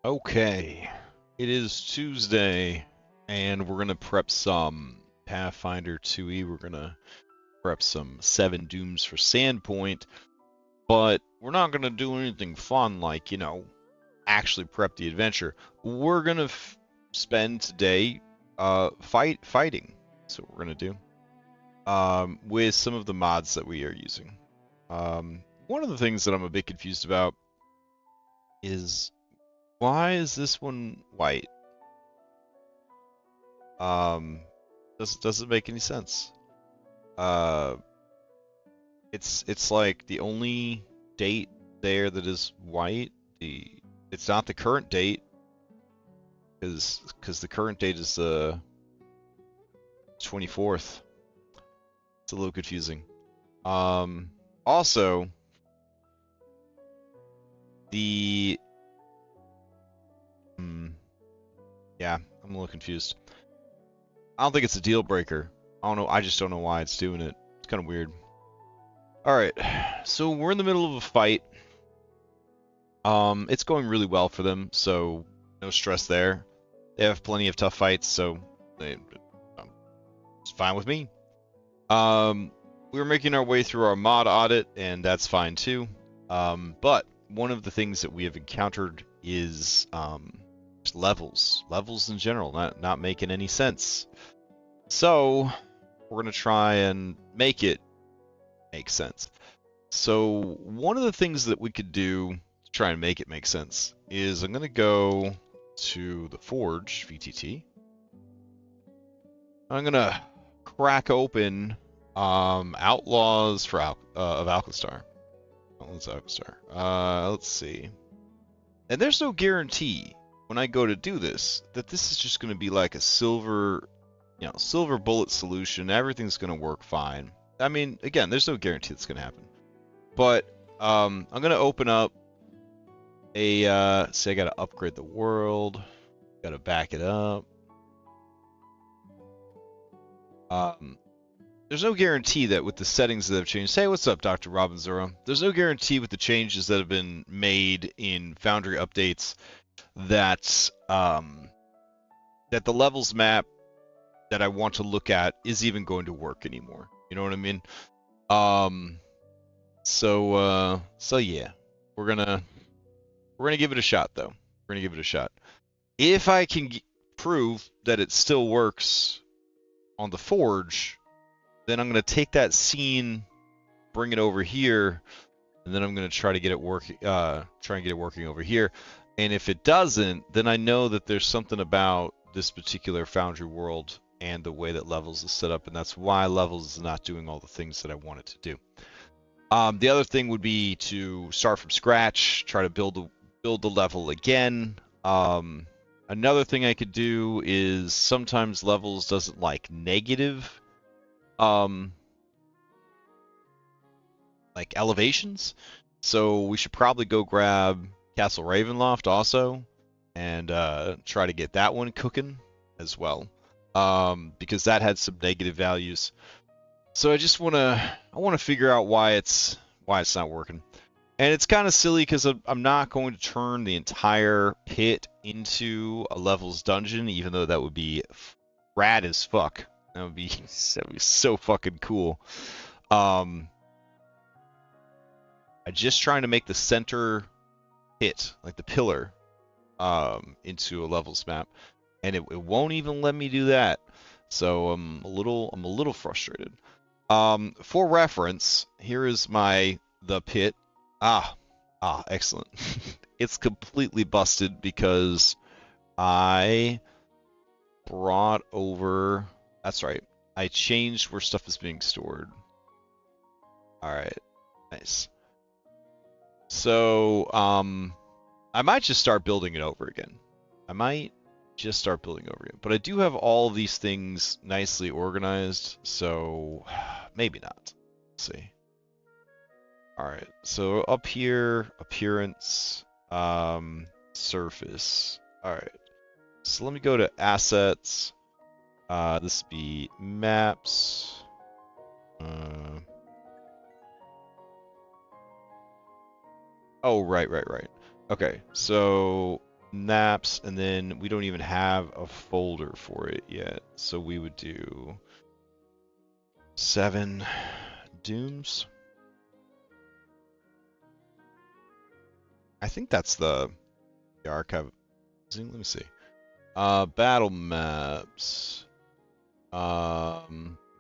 Okay, it is Tuesday, and we're gonna prep some Pathfinder 2e. We're gonna prep some 7 Dooms for Sandpoint, but we're not gonna do anything fun like, actually prep the adventure. We're gonna spend today fighting. That's what we're gonna do. With some of the mods that we are using. One of the things that I'm a bit confused about is why is this one white? Doesn't make any sense. Uh, it's like the only date there that is white. It's not the current date because the current date is the 24th. It's a little confusing. Also the yeah, I'm a little confused. I don't think it's a deal breaker. I don't know. I just don't know why it's doing it. It's kind of weird. All right, so we're in the middle of a fight. It's going really well for them, so no stress there. They have plenty of tough fights, so it's fine with me. We were making our way through our mod audit, and that's fine too. But one of the things that we have encountered is levels in general not making any sense. So we're gonna try and make it make sense. So one of the things that we could do to try and make it make sense is I'm gonna go to the Forge VTT. I'm gonna crack open Outlaws for of Alkastar. Outlaws of Alkastar. Let's see. And there's no guarantee when I go to do this that this is just going to be like a silver bullet solution. Everything's going to work fine. I mean, again, there's no guarantee that's going to happen. But I'm going to open up a say I got to upgrade the world. Got to back it up. There's no guarantee that with the settings that have changed. Hey, what's up, Dr. Robinzora? There's no guarantee with the changes that have been made in Foundry updates that that the levels map that I want to look at is even going to work anymore. You know what I mean? So yeah, we're gonna give it a shot though. We're gonna give it a shot. If I can prove that it still works on the Forge, then I'm going to take that scene, bring it over here, and then I'm going to try to get it working. Working over here. And if it doesn't, then I know that there's something about this particular Foundry world and the way that Levels is set up, and that's why Levels is not doing all the things that I want it to do. The other thing would be to start from scratch, try to build the level again. Another thing I could do is sometimes Levels doesn't like negative like elevations, so we should probably go grab Castle Ravenloft also and try to get that one cooking as well, because that had some negative values. So I want to figure out why it's not working. And it's kind of silly because I'm not going to turn the entire pit into a levels dungeon, even though that would be rad as fuck. That would be so fucking cool. I'm just trying to make the center pit, like the pillar, into a levels map, and it won't even let me do that. So I'm a little frustrated. For reference, here is the pit. Excellent. It's completely busted because I brought over. That's right. I changed where stuff is being stored. All right. Nice. So, I might just start building it over again. But I do have all of these things nicely organized, so maybe not. Let's see. All right. So up here, appearance, surface. All right. So let me go to assets. This would be maps. Oh, right. Okay, so maps, and then we don't even have a folder for it yet. So we would do 7 dooms. I think that's the archive. Let me see. Battle maps.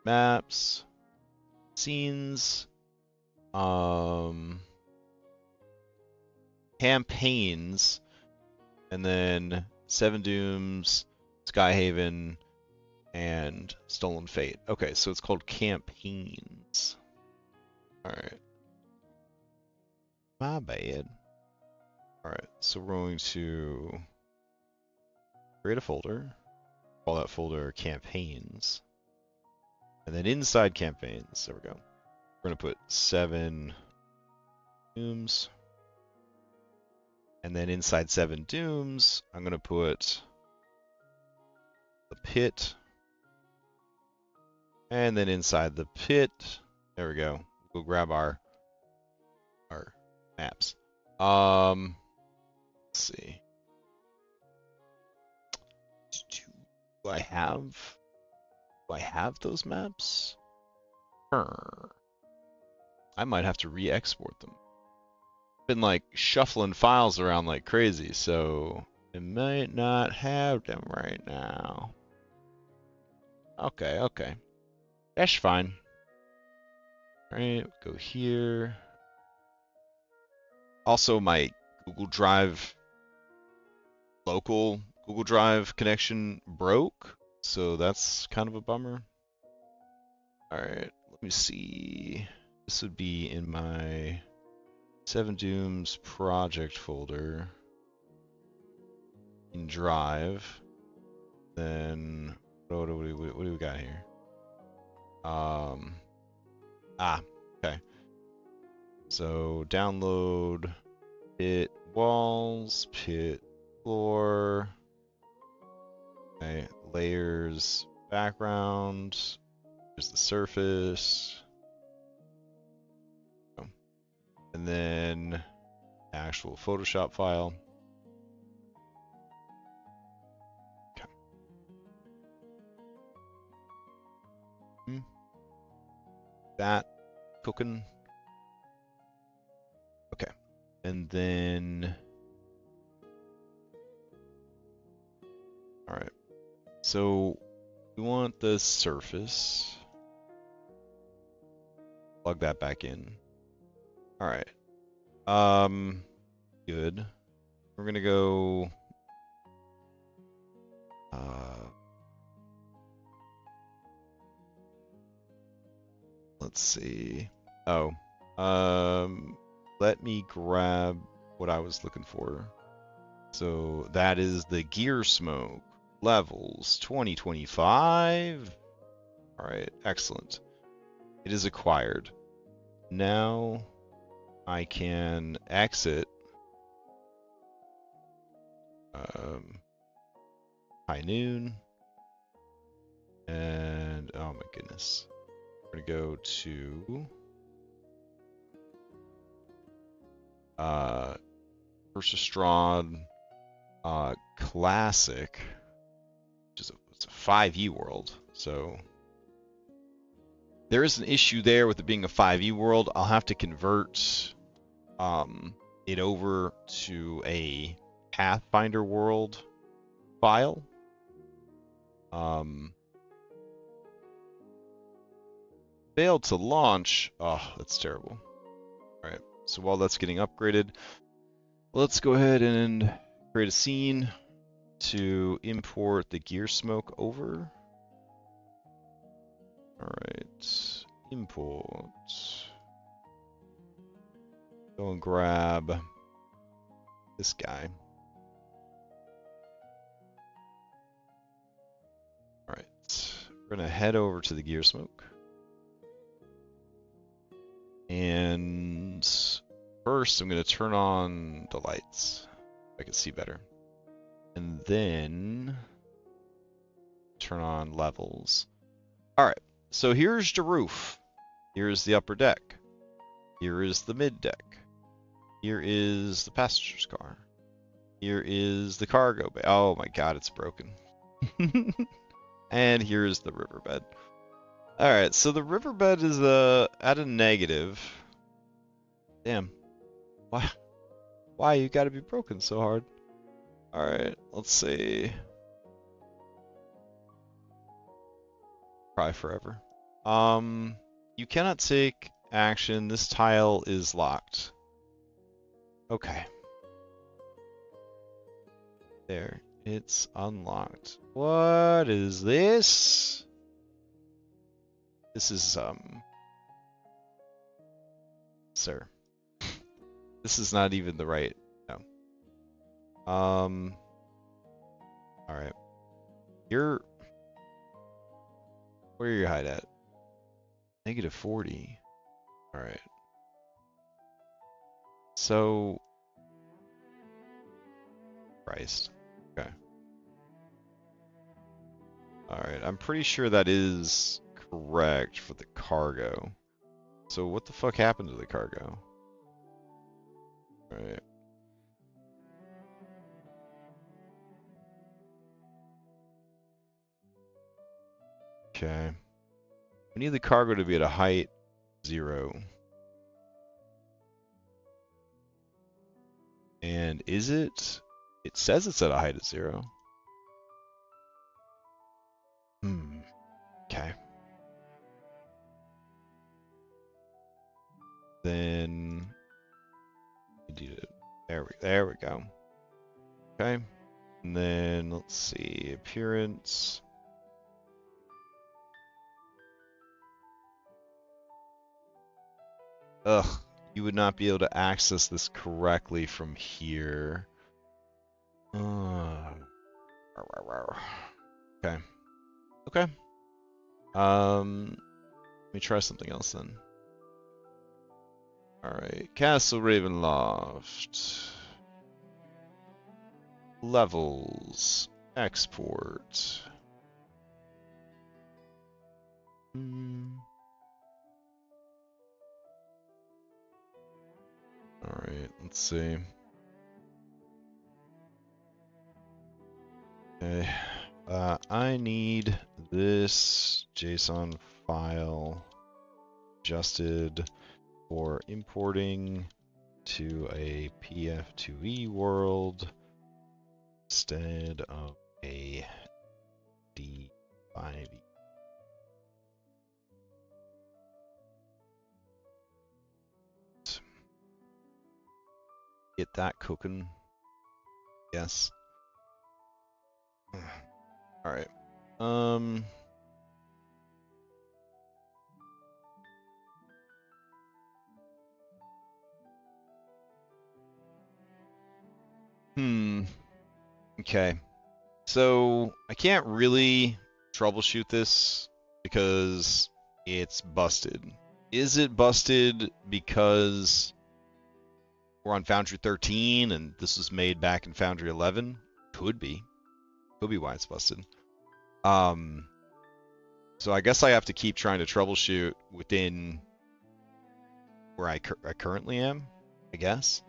Maps. Scenes. Campaigns. And then 7 Dooms, Skyhaven, and Stolen Fate. Okay, so it's called campaigns. Alright. My bad. Alright, so we're going to create a folder. Call that folder campaigns. And then inside campaigns, there we go. We're going to put 7 Dooms. And then inside 7 Dooms, I'm going to put the pit. And then inside the pit, there we go. We'll grab our maps. Let's see. Do I have those maps? I might have to re-export them. Been like shuffling files around like crazy, so I might not have them right now. Okay. That's fine. Alright, go here. Also, my Google Drive, local Google Drive connection broke, so that's kind of a bummer. Alright, let me see. This would be in my 7 Dooms project folder in Drive. Then what do we got here? Okay. So download pit walls, pit floor, okay, layers, background, there's the surface. And then actual Photoshop file. Okay. That cooking. Okay. And then all right. So we want the surface. Plug that back in. All right. Good. We're gonna go. Let's see. Oh. Let me grab what I was looking for. So that is the Gear Smoke Levels 2025. All right. Excellent. It is acquired. Now I can exit high noon, and oh my goodness, we're gonna go to First Estrad Classic, which is it's a 5e world, so there is an issue there with it being a 5e world. I'll have to convert it over to a Pathfinder world file. Failed to launch. Oh, that's terrible. All right, so while that's getting upgraded, let's go ahead and create a scene to import the Gear Smoke over. All right, import. Go and grab this guy. All right, we're gonna head over to the Gear Smoke. And first I'm gonna turn on the lights so I can see better. And then turn on levels. All right, so here's the roof. Here's the upper deck. Here is the mid deck. Here is the passenger's car. Here is the cargo bay. Oh my god, it's broken. And here's the riverbed. Alright, so the riverbed is at a negative. Damn. Why you gotta be broken so hard? Alright, let's see. Probably forever. You cannot take action. This tile is locked. Okay. There. It's unlocked. What is this? This is, sir. This is not even the right, no. Alright. Where are your hide at? Negative 40. Alright. So, Christ. Okay. Alright, I'm pretty sure that is correct for the cargo. So what the fuck happened to the cargo? Alright. Okay. We need the cargo to be at a height 0. And is it? It says it's at a height of 0. Okay. Then there we go. Okay. And then let's see, appearance. Ugh, you would not be able to access this correctly from here. Okay. Okay. Let me try something else then. Alright, Castle Ravenloft. Levels. Export. Alright, let's see. Okay. I need this JSON file adjusted for importing to a PF2E world instead of a D5E. Get that cooking. Yes. All right. Okay. So I can't really troubleshoot this because it's busted. Is it busted because we're on Foundry 13 and this was made back in Foundry 11? Could be. Could be why it's busted. So I guess I have to keep trying to troubleshoot within where I currently am, I guess.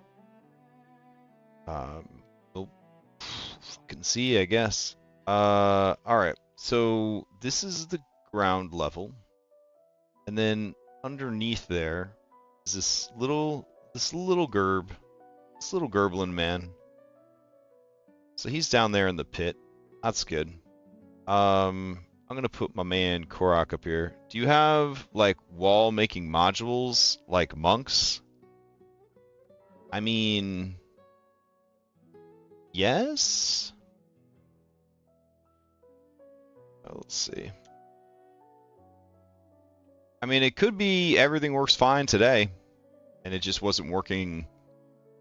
We'll fucking see, I guess. Alright, so this is the ground level. And then underneath there is this little gerblin man. So he's down there in the pit. That's good. I'm gonna put my man Korok up here. Do you have like wall making modules like monks? I mean, yes. Let's see. I mean, it could be everything works fine today, and it just wasn't working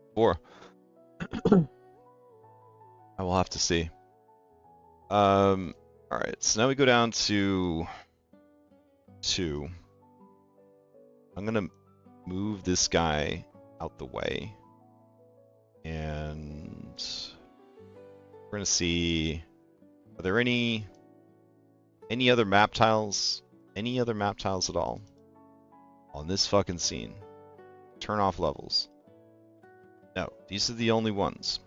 before. I will have to see. Alright, so now we go down to 2. I'm gonna move this guy out the way. And we're gonna see, are there any other map tiles? Any other map tiles at all on this fucking scene? Turn off levels. No, these are the only ones.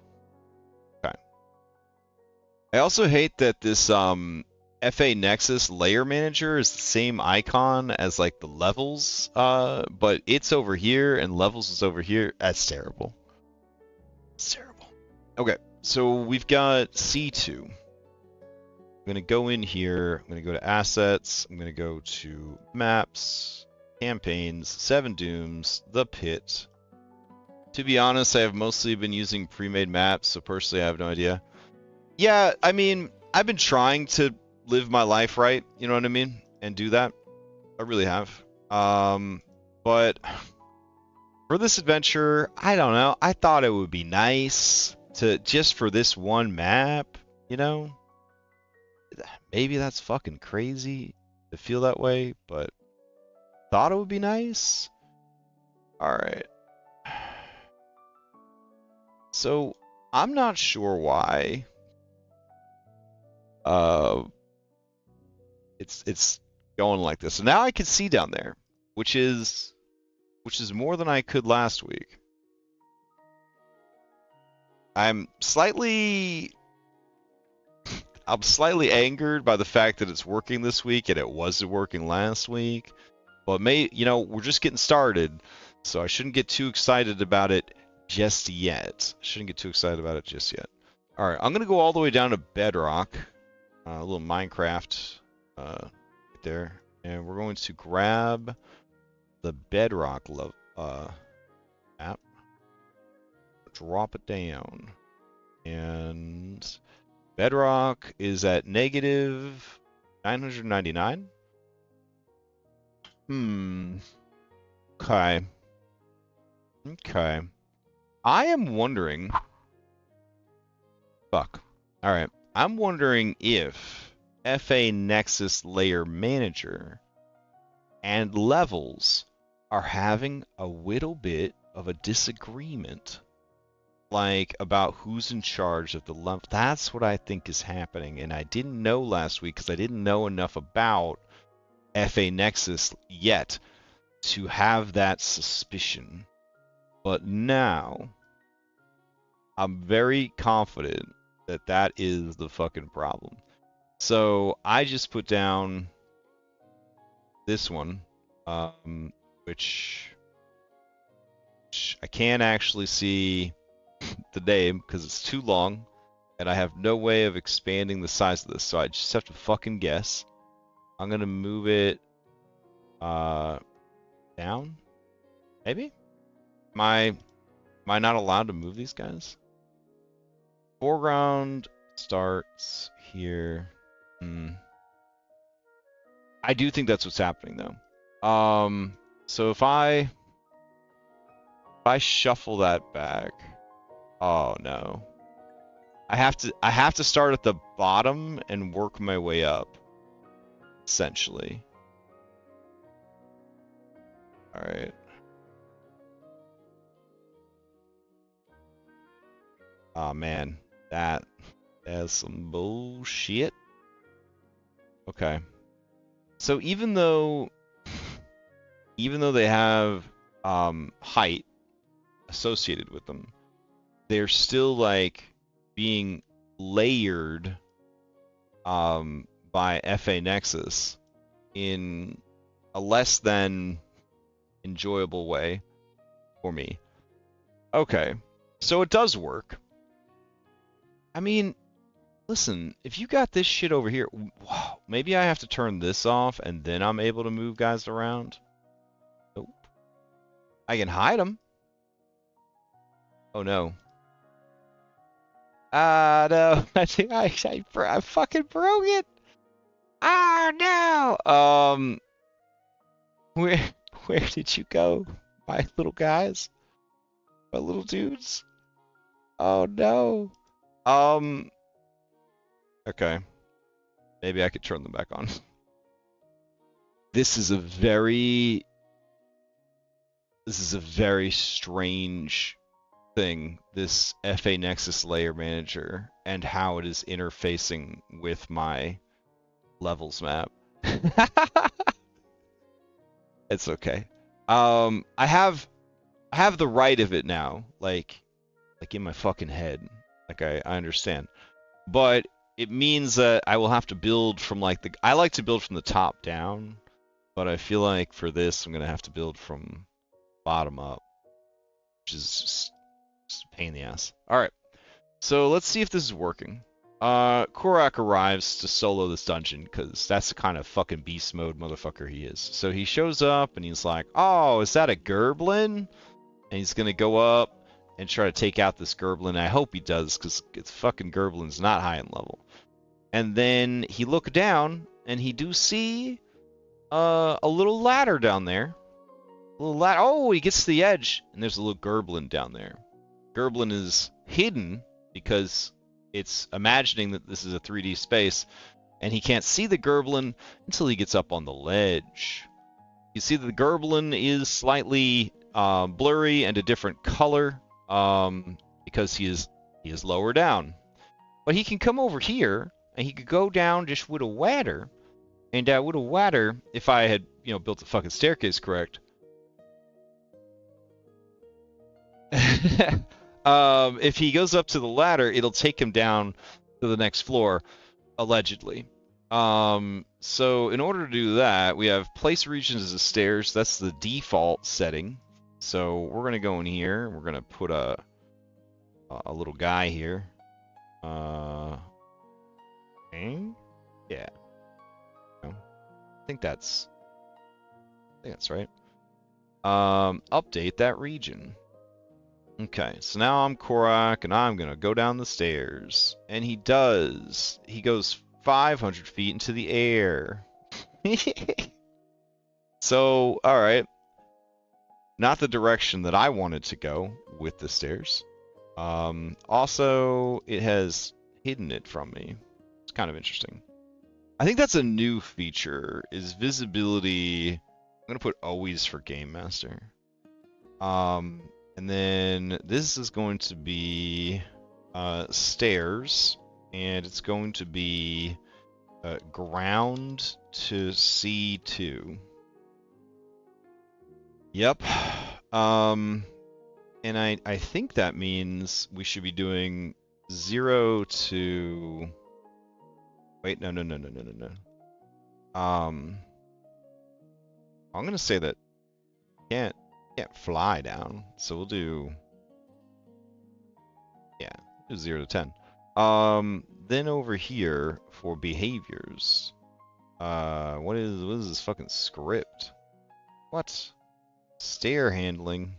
I also hate that this FA Nexus layer manager is the same icon as like the levels, but it's over here and levels is over here. That's terrible. It's terrible. Okay, so we've got C2. I'm going to go in here. I'm going to go to Assets. I'm going to go to Maps, Campaigns, 7 Dooms, The Pit. To be honest, I have mostly been using pre-made maps, so personally I have no idea. Yeah, I mean, I've been trying to live my life right, you know what I mean? And do that. I really have. But for this adventure, I don't know. I thought it would be nice to, just for this one map, you know? Maybe that's fucking crazy to feel that way, but thought it would be nice. Alright. So, I'm not sure why it's going like this. So now I can see down there, which is more than I could last week. I'm slightly angered by the fact that it's working this week and it wasn't working last week. But we're just getting started, so I shouldn't get too excited about it just yet. All right, I'm gonna go all the way down to Bedrock, a little Minecraft right there, and we're going to grab the Bedrock map, drop it down, and Bedrock is at negative 999. Okay. I am wondering. Fuck. Alright. I'm wondering if FA Nexus Layer Manager and Levels are having a little bit of a disagreement. Like, about who's in charge of the level. That's what I think is happening. And I didn't know last week because I didn't know enough about FA Nexus yet to have that suspicion. But now, I'm very confident that that is the fucking problem. So I just put down this one, which I can't actually see the name because it's too long, and I have no way of expanding the size of this, so I just have to fucking guess. I'm gonna move it down, maybe? Am I not allowed to move these guys? Foreground starts here. I do think that's what's happening though. So if I shuffle that back, oh no. I have to start at the bottom and work my way up, essentially. All right. Oh man, that's some bullshit. Okay. So even though they have height associated with them, they're still like being layered by FA Nexus in a less than enjoyable way for me. Okay. So it does work. I mean, listen, if you got this shit over here, wow, maybe I have to turn this off and then I'm able to move guys around. Nope. I can hide them. Oh no. Ah, no. I think I fucking broke it. Ah, no. Where did you go, my little guys? My little dudes? Oh no. Okay. Maybe I could turn them back on. This is a very strange thing, this FA Nexus Layer Manager and how it is interfacing with my levels map. It's okay. I have the right of it now, like in my fucking head. Like I understand. But it means that I will have to build from like I like to build from the top down, but I feel like for this I'm gonna have to build from bottom up, which is just a pain in the ass. All right, so let's see if this is working. Korak arrives to solo this dungeon because that's the kind of fucking beast mode motherfucker he is. So he shows up and he's like, "Oh, is that a Gerblin?" And he's gonna go up and try to take out this Gerblin. I hope he does because it's fucking Gerblin's not high in level. And then he look down and he do see a little ladder down there. A little ladder. Oh, he gets to the edge and there's a little Gerblin down there. Gerblin is hidden because it's imagining that this is a 3D space, and he can't see the Gerblin until he gets up on the ledge. You see that the Gerblin is slightly blurry and a different color because he is lower down. But he can come over here, and he could go down just with a ladder, and with a ladder, if I had built the fucking staircase correct. If he goes up to the ladder, it'll take him down to the next floor, allegedly. So in order to do that, we have place regions as stairs. That's the default setting. So we're gonna go in here. We're gonna put a little guy here. Okay. Yeah. I think that's right. Update that region. Okay, so now I'm Korak, and I'm gonna go down the stairs. And he does. He goes 500 feet into the air. So, alright. Not the direction that I wanted to go with the stairs. Also, it has hidden it from me. It's kind of interesting. I think that's a new feature, is visibility. I'm gonna put always for Game Master. And then this is going to be stairs, and it's going to be ground to C2. Yep. And I think that means we should be doing 0 to... Wait, no. I'm gonna say that can't fly down, so we'll do 0 to 10. Then over here for behaviors, what is this fucking script? What? Stair handling.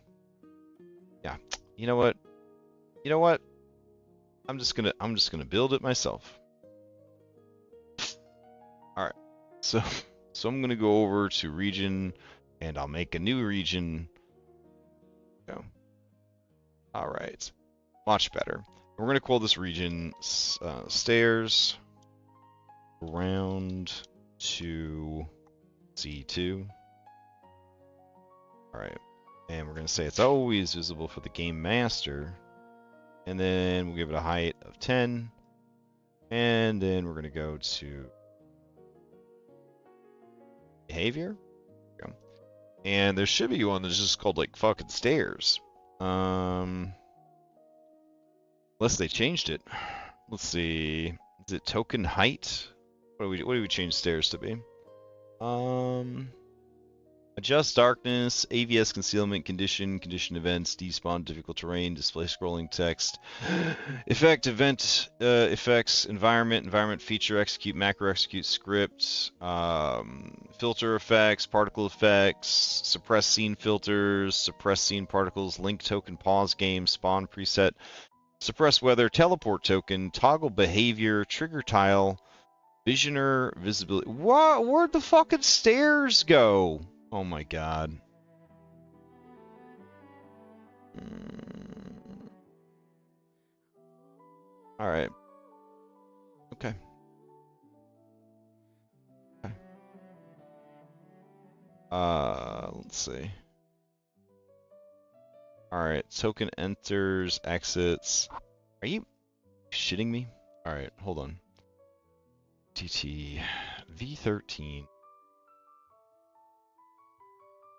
Yeah, you know what? I'm just gonna build it myself. All right, so I'm gonna go over to region, and I'll make a new region. Go. All right, much better. We're gonna call this region stairs ground to C2. All right, and we're gonna say it's always visible for the game master, and then we'll give it a height of 10, and then we're gonna go to behavior. Go. And there should be one that's just called like fucking stairs. Unless they changed it. Let's see. Is it token height? What do we change stairs to be? Adjust darkness, AVS concealment, condition events, despawn difficult terrain, display scrolling text, effect event effects, environment feature, execute macro, execute script, filter effects, particle effects, suppress scene filters, suppress scene particles, link token, pause game, spawn preset, suppress weather, teleport token, toggle behavior, trigger tile, visioner, visibility. What? Where'd the fucking stairs go? Oh my god. Alright. Okay. Let's see. Alright, token enters, exits. Are you shitting me? Alright, hold on. VTT V13.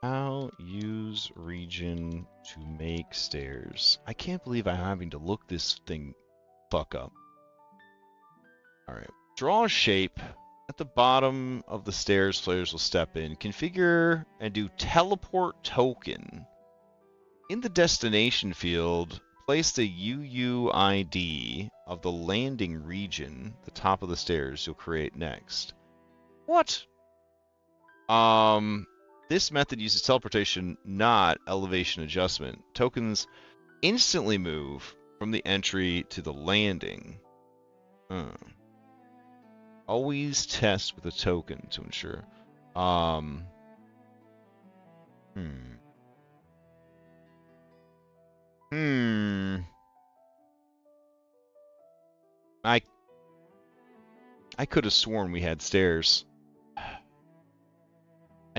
How use region to make stairs. I can't believe I'm having to look this thing fuck up. Alright. Draw a shape. At the bottom of the stairs, players will step in. Configure and do teleport token. In the destination field, place the UUID of the landing region, the top of the stairs you'll create next. What? This method uses teleportation, not elevation adjustment. Tokens instantly move from the entry to the landing. Always test with a token to ensure. I could have sworn we had stairs. I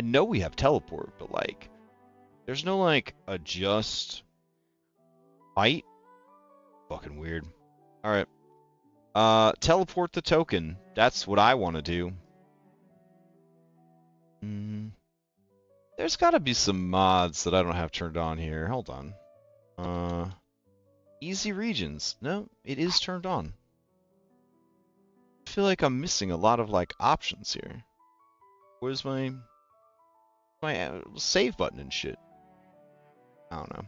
know we have teleport, but like, there's no like adjust height. Fucking weird. All right. Teleport the token. That's what I want to do. There's got to be some mods that I don't have turned on here. Hold on. Easy regions. No, it is turned on. I feel like I'm missing a lot of like options here. Where's my save button and shit? I don't know.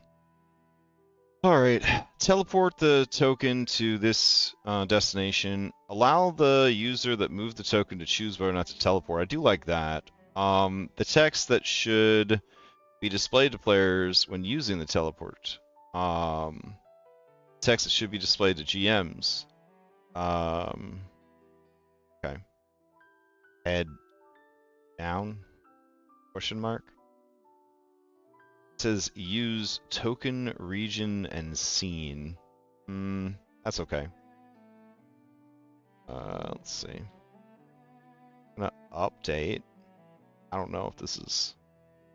Alright, teleport the token to this destination. Allow the user that moved the token to choose whether or not to teleport. I do like that. The text that should be displayed to players when using the teleport. Text that should be displayed to GMs. Okay. Head down? Question mark? It says use token, region, and scene. That's okay. Let's see. I'm gonna update. I don't know if this is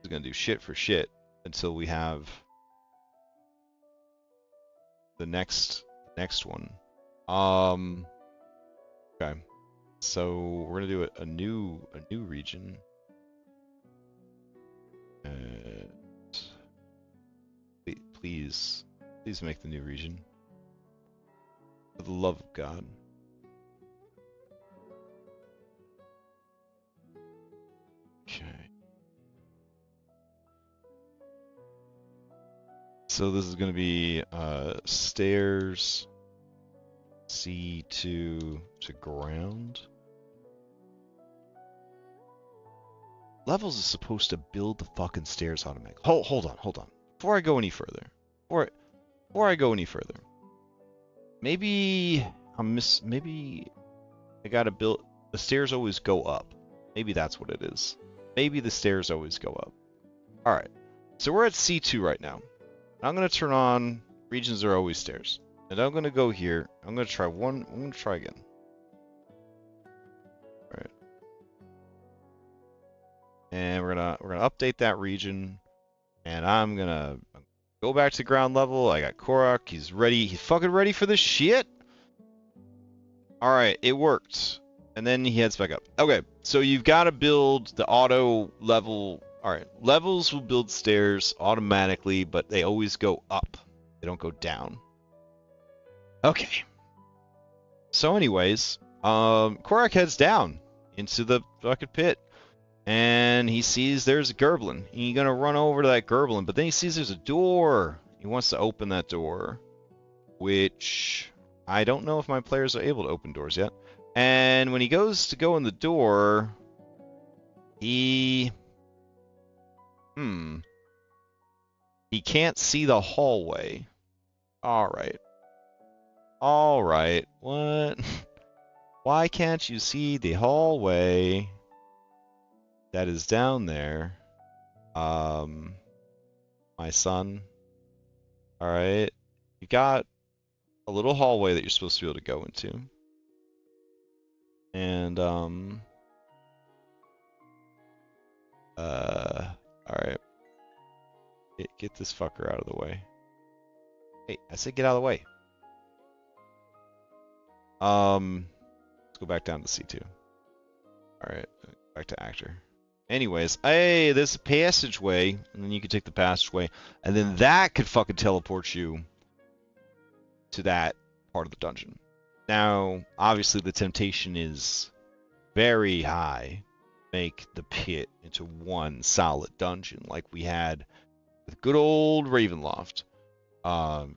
gonna do shit for shit until we have the next one. Okay. So we're gonna do a new region. Please make the new region. For the love of God. Okay. So this is going to be stairs C to ground. Levels is supposed to build the fucking stairs automatically. Hold on. Before I go any further. Maybe maybe I gotta build the stairs always go up. Maybe that's what it is. Maybe the stairs always go up. Alright. So we're at C2 right now. I'm gonna turn on regions are always stairs. And I'm gonna go here. I'm gonna try again. Alright. And we're gonna update that region. And I'm gonna go back to ground level. I got Korak. He's ready. He's fucking ready for this shit. Alright, it worked. And then he heads back up. Okay, so you've got to build the auto level. Alright, levels will build stairs automatically, but they always go up. They don't go down. Okay. So anyways, Korak heads down into the fucking pit. And he sees there's a Gerblin. He's gonna run over to that Gerblin, but then he sees there's a door. He wants to open that door, which I don't know if my players are able to open doors yet. And when he goes to go in the door, he can't see the hallway. Alright. What? Why can't you see the hallway that is down there? My son. Alright. You got a little hallway that you're supposed to be able to go into. And, alright. Get this fucker out of the way. Hey, I said get out of the way. Let's go back down to C2. Alright, back to actor. Anyways, hey, there's a passageway, and then you can take the passageway, and then that could fucking teleport you to that part of the dungeon. Now, obviously, the temptation is very high. Make the pit into one solid dungeon like we had with good old Ravenloft.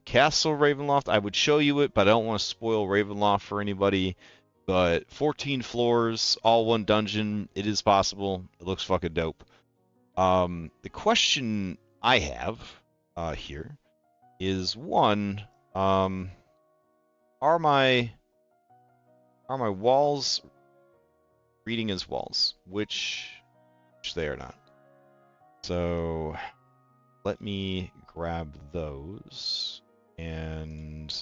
Castle Ravenloft, I would show you it, but I don't want to spoil Ravenloft for anybody. But 14 floors, all one dungeon, it is possible. It looks fucking dope. The question I have here is one, are my walls reading as walls? Which they are not. So let me grab those, and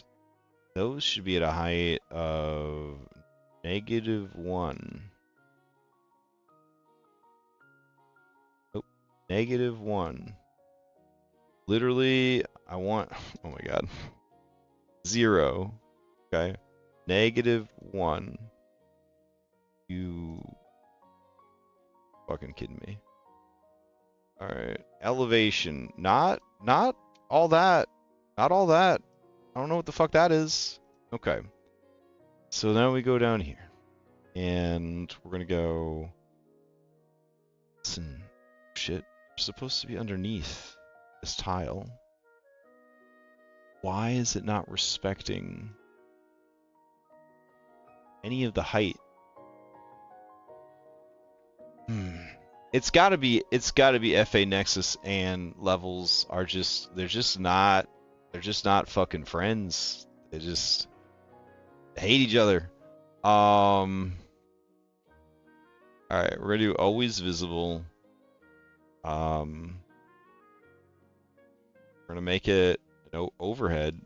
those should be at a height of -1. Nope, -1. Literally, I want, oh my god, 0. Okay, -1. You fucking kidding me? All right, elevation, not all that, not all that. I don't know what the fuck that is. Okay, so now we go down here, and we're gonna go. Listen, shit, we're supposed to be underneath this tile. Why is it not respecting any of the height? It's gotta be FA Nexus and levels are just they're just not fucking friends. They just hate each other. Alright, we're gonna do always visible. We're gonna make it no overhead,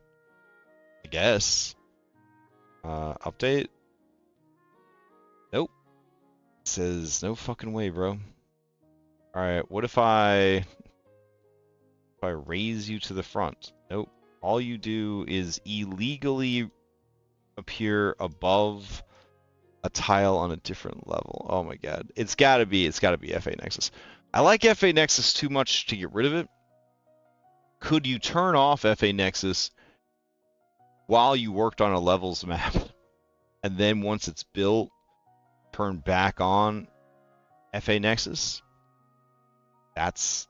I guess. Update. Nope. It says no fucking way, bro. Alright, what if I raise you to the front? Nope. All you do is illegally appear above a tile on a different level. Oh my god. It's gotta be FA Nexus. I like FA Nexus too much to get rid of it. Could you turn off FA Nexus while you worked on a levels map, and then once it's built, turn back on FA Nexus? That's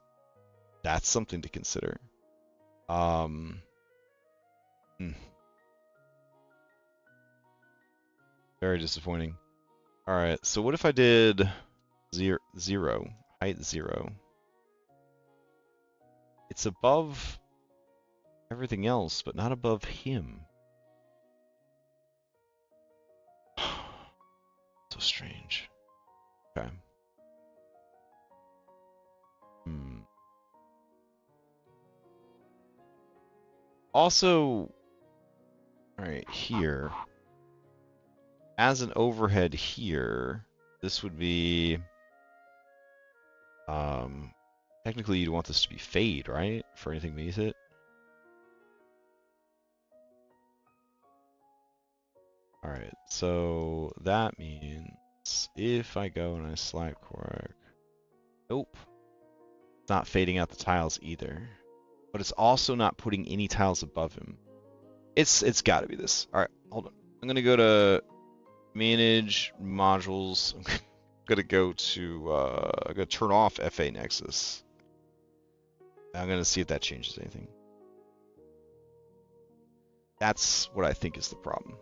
something to consider. Very disappointing. All right, so what if I did 0, height 0? It's above everything else, but not above him. So strange. Okay. Also, all right, here, as an overhead here, this would be, technically you'd want this to be fade, right? For anything beneath it. All right, so that means if I go and I slide correct, nope, it's not fading out the tiles either, but it's also not putting any tiles above him. It's got to be this. All right, hold on. I'm gonna go to manage modules. I'm gonna go to I'm gonna turn off FA Nexus. I'm gonna see if that changes anything. That's what I think is the problem.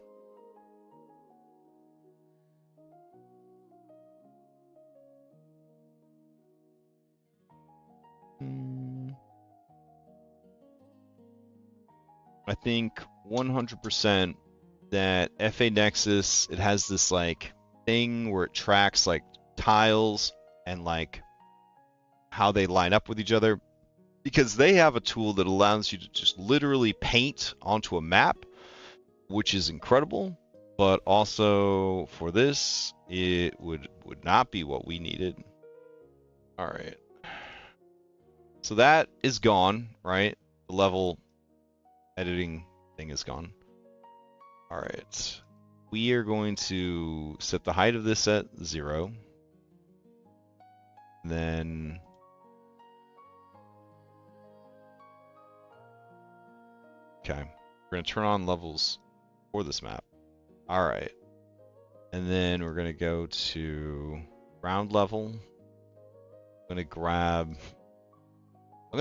I think 100% that FA Nexus, it has this like thing where it tracks like tiles and like how they line up with each other, because they have a tool that allows you to just literally paint onto a map, which is incredible, but also for this, it would not be what we needed. All right. So that is gone, right? The level editing thing is gone. All right. We are going to set the height of this at 0. Then okay, we're going to turn on levels for this map. All right. And then we're going to go to ground level. I'm going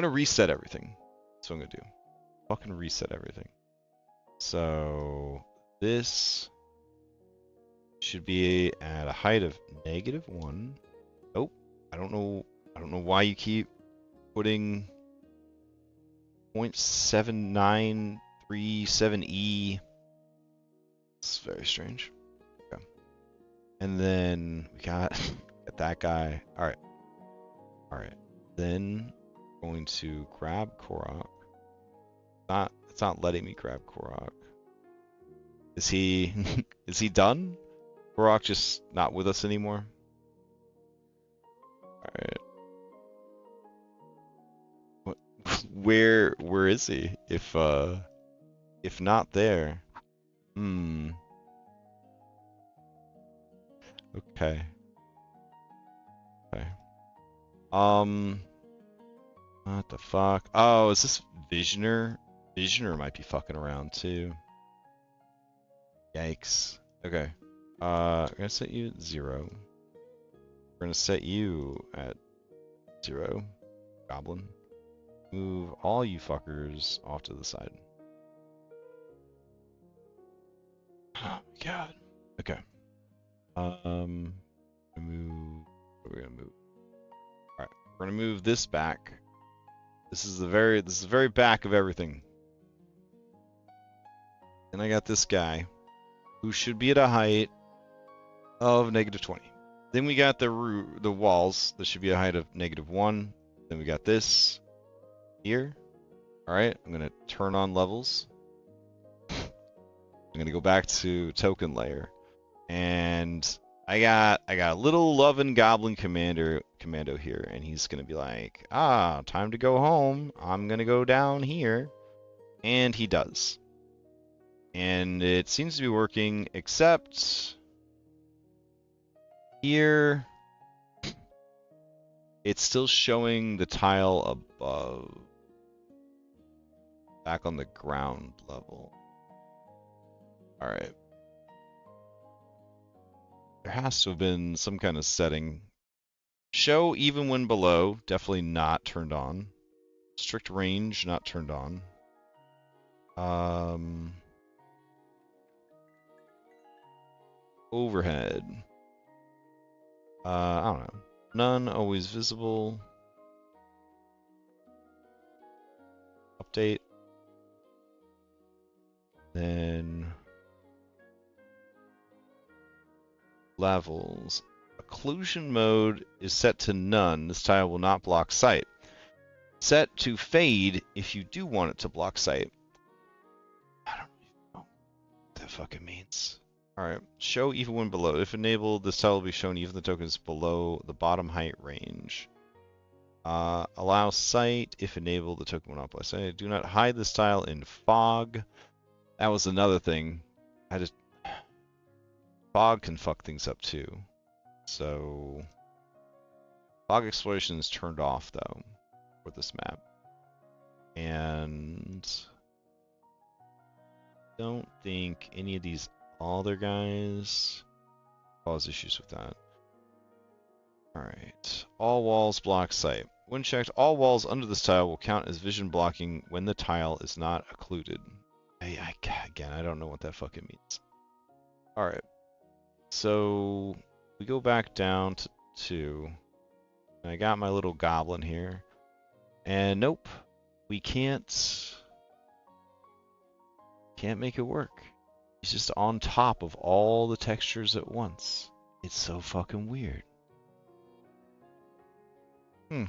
to reset everything. That's what I'm going to do. Fucking reset everything. So this should be at a height of -1. Nope. I don't know why you keep putting 0.7937E. It's very strange. Okay. And then we got that guy. All right. Then going to grab Korok. It's not letting me grab Korok. Is he is he done? Korok just not with us anymore? Alright. Where is he? If not there. Okay. Okay. What the fuck? Oh, is this Visioner? Visioner might be fucking around too. Yikes. Okay. We're gonna set you at 0. We're gonna set you at 0. Goblin. Move all you fuckers off to the side. Oh my god. Okay. Move. What are we gonna move? Alright, we're gonna move this back. This is the very back of everything. And I got this guy who should be at a height of -20. Then we got the walls that should be a height of -1. Then we got this here. All right, I'm gonna turn on levels. I'm gonna go back to token layer, and I got a little loving goblin commando here, and he's gonna be like, time to go home. I'm gonna go down here, and he does. And it seems to be working, except here it's still showing the tile above back on the ground level. All right. There has to have been some kind of setting. Show even when below, definitely not turned on. Strict range, not turned on. Overhead. I don't know. None always visible. Update. Then levels. Occlusion mode is set to none. This tile will not block sight. Set to fade if you do want it to block sight. I don't even know what that fucking means. Alright, show even when below. If enabled, this tile will be shown even the tokens below the bottom height range. Allow sight. If enabled, the token will not block sight. Do not hide this tile in fog. That was another thing. Fog can fuck things up too. So fog exploration is turned off though for this map. And don't think any of these other guys cause issues with that. Alright. All walls block sight. When checked, all walls under this tile will count as vision blocking when the tile is not occluded. Again, I don't know what that fucking means. Alright. So we go back down to 2. And I got my little goblin here. And nope. We can't make it work. He's just on top of all the textures at once. It's so fucking weird. I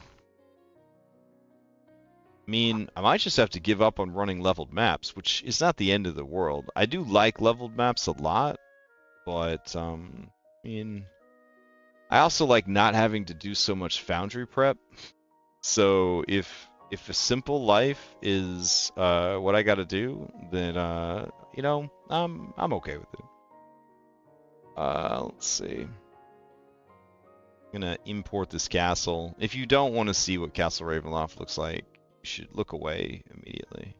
mean, I might just have to give up on running leveled maps, which is not the end of the world. I do like leveled maps a lot, but I mean, I also like not having to do so much Foundry prep. So if a simple life is what I got to do, then you know, I'm okay with it. Let's see. I'm gonna import this castle. If you don't want to see what Castle Ravenloft looks like, you should look away immediately.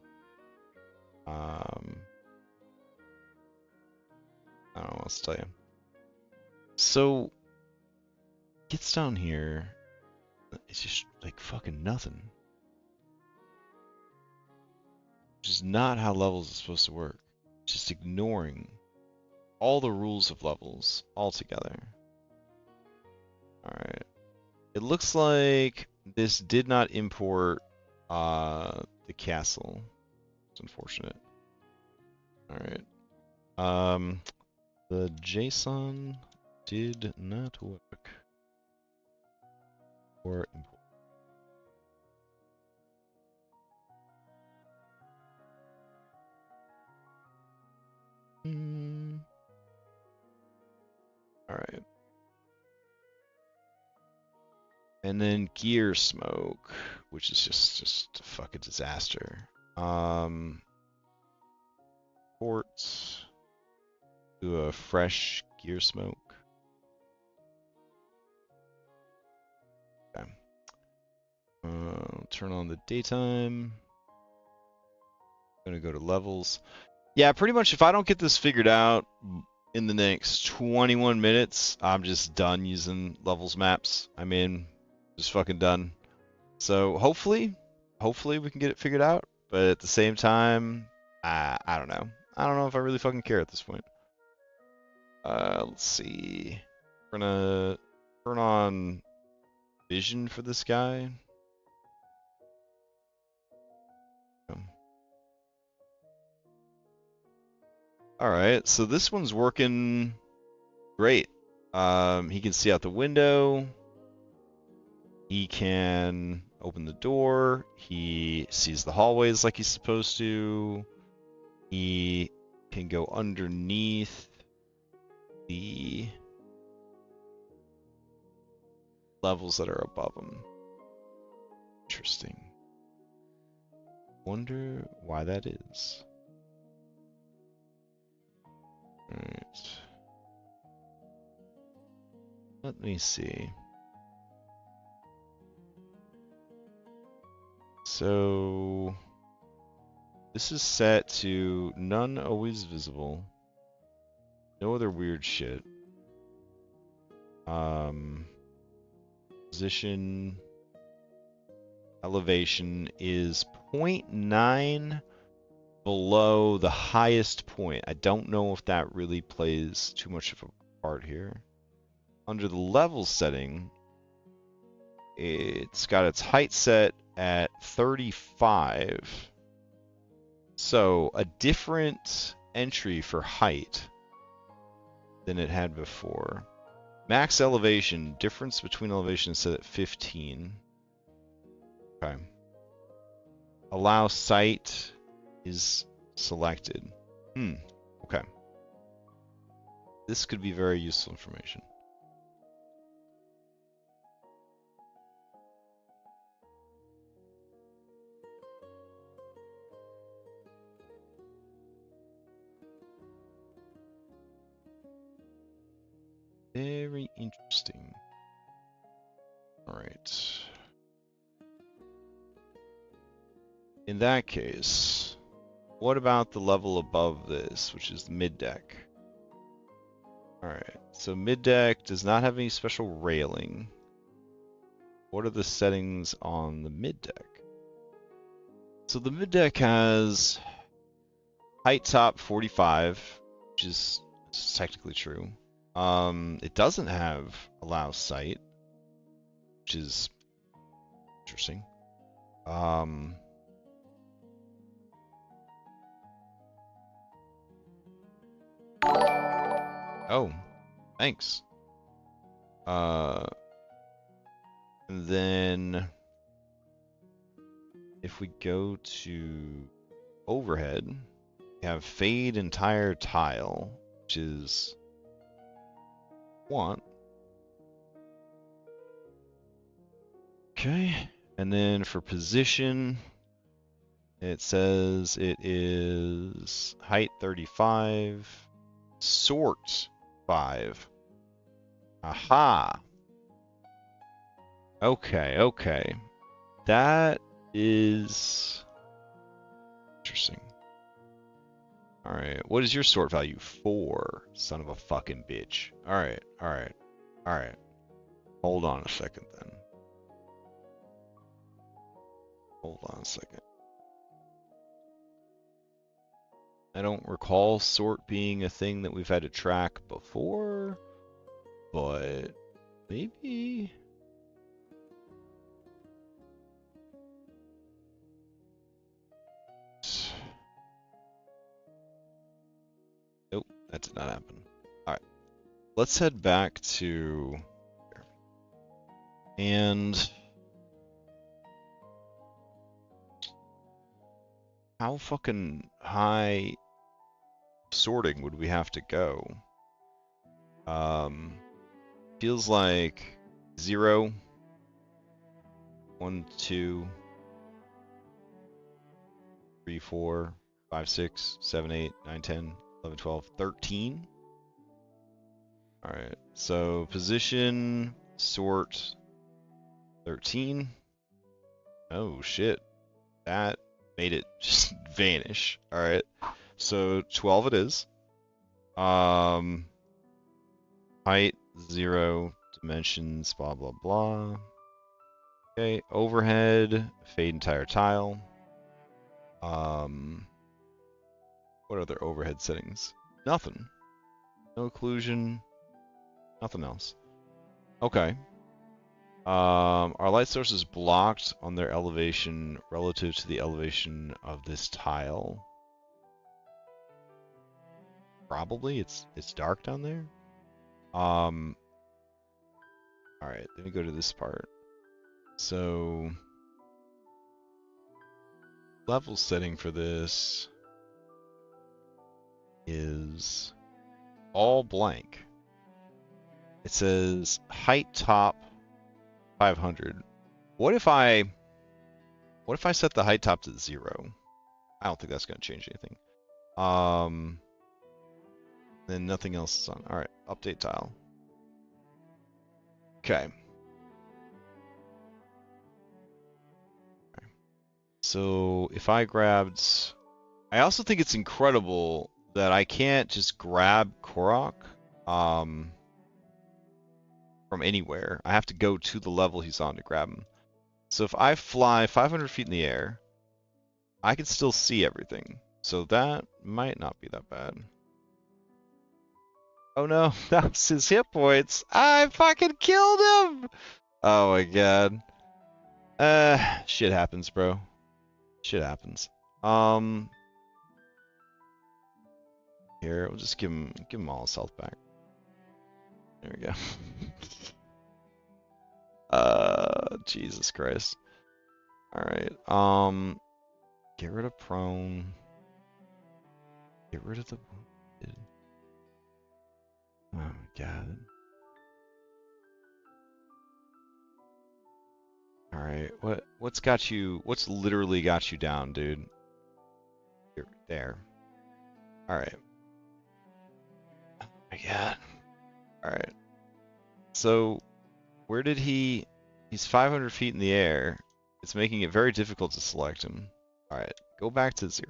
I don't know what else to tell you. So, gets down here, it's just like fucking nothing. Which is not how levels is supposed to work. Just ignoring all the rules of levels altogether. Alright. It looks like this did not import the castle. It's unfortunate. Alright. The JSON did not work. Or import. Alright. And then gear smoke, which is just a fucking disaster. Ports. Do a fresh gear smoke. Okay. Turn on the daytime. Gonna go to levels. Yeah, pretty much if I don't get this figured out in the next 21 minutes, I'm just done using levels maps. I mean, just fucking done. So hopefully we can get it figured out. But at the same time, I don't know. I don't know if I really fucking care at this point. Let's see. We're gonna turn on vision for this guy. Alright, so this one's working great. He can see out the window. He can open the door. He sees the hallways like he's supposed to. He can go underneath the levels that are above him. Interesting. Wonder why that is. Alright. Let me see. So this is set to none always visible. No other weird shit. Position elevation is 0.9 below the highest point. I don't know if that really plays too much of a part here. Under the level setting, it's got its height set at 35. So a different entry for height than it had before. Max elevation, difference between elevations set at 15. Okay. Allow sight is selected. Okay. This could be very useful information. Very interesting. All right. In that case, what about the level above this, which is the mid deck? All right. So mid deck does not have any special railing. What are the settings on the mid deck? So the mid deck has height top 45, which is technically true. It doesn't have allow sight, which is interesting. Oh, thanks. And then if we go to overhead, we have fade entire tile, which is want. Okay, and then for position, it says it is height 35, sort 5. Aha. Okay. That is interesting. All right. What is your sort value? 4. Son of a fucking bitch. All right. All right. All right. Hold on a second then. Hold on a second. I don't recall sort being a thing that we've had to track before, but maybe. Nope, that did not happen. All right, let's head back to and how fucking high sorting would we have to go? Feels like 0, 1, 2, 3, 4, 5, 6, 7, 8, 9, 10, 11, 12, 13. All right, so position, sort, 13. Oh shit, that made it just vanish. All right, so 12 it is. Height 0, dimensions, blah blah blah. Okay, overhead, fade entire tile. What other overhead settings? Nothing. No occlusion. Nothing else. Okay. Our light source is blocked on their elevation relative to the elevation of this tile. Probably it's dark down there. All right, let me go to this part. So level setting for this is all blank. It says height top 500. What if I set the height top to 0? I don't think that's going to change anything. Then nothing else is on. All right, update tile. Okay. So if I grabbed, I also think it's incredible that I can't just grab Korok from anywhere. I have to go to the level he's on to grab him. So if I fly 500 feet in the air, I can still see everything. So that might not be that bad. Oh no, that was his hit points. I fucking killed him! Oh my god. Shit happens, bro. Shit happens. Here, we'll just give him all his health back. There we go. Jesus Christ. Alright, get rid of prone. Get rid of the wounded. Oh my god. Alright, what's literally got you down, dude? Here, there. Alright. Oh my god. Alright. So, where did he's 500 feet in the air. It's making it very difficult to select him. Alright, go back to 0.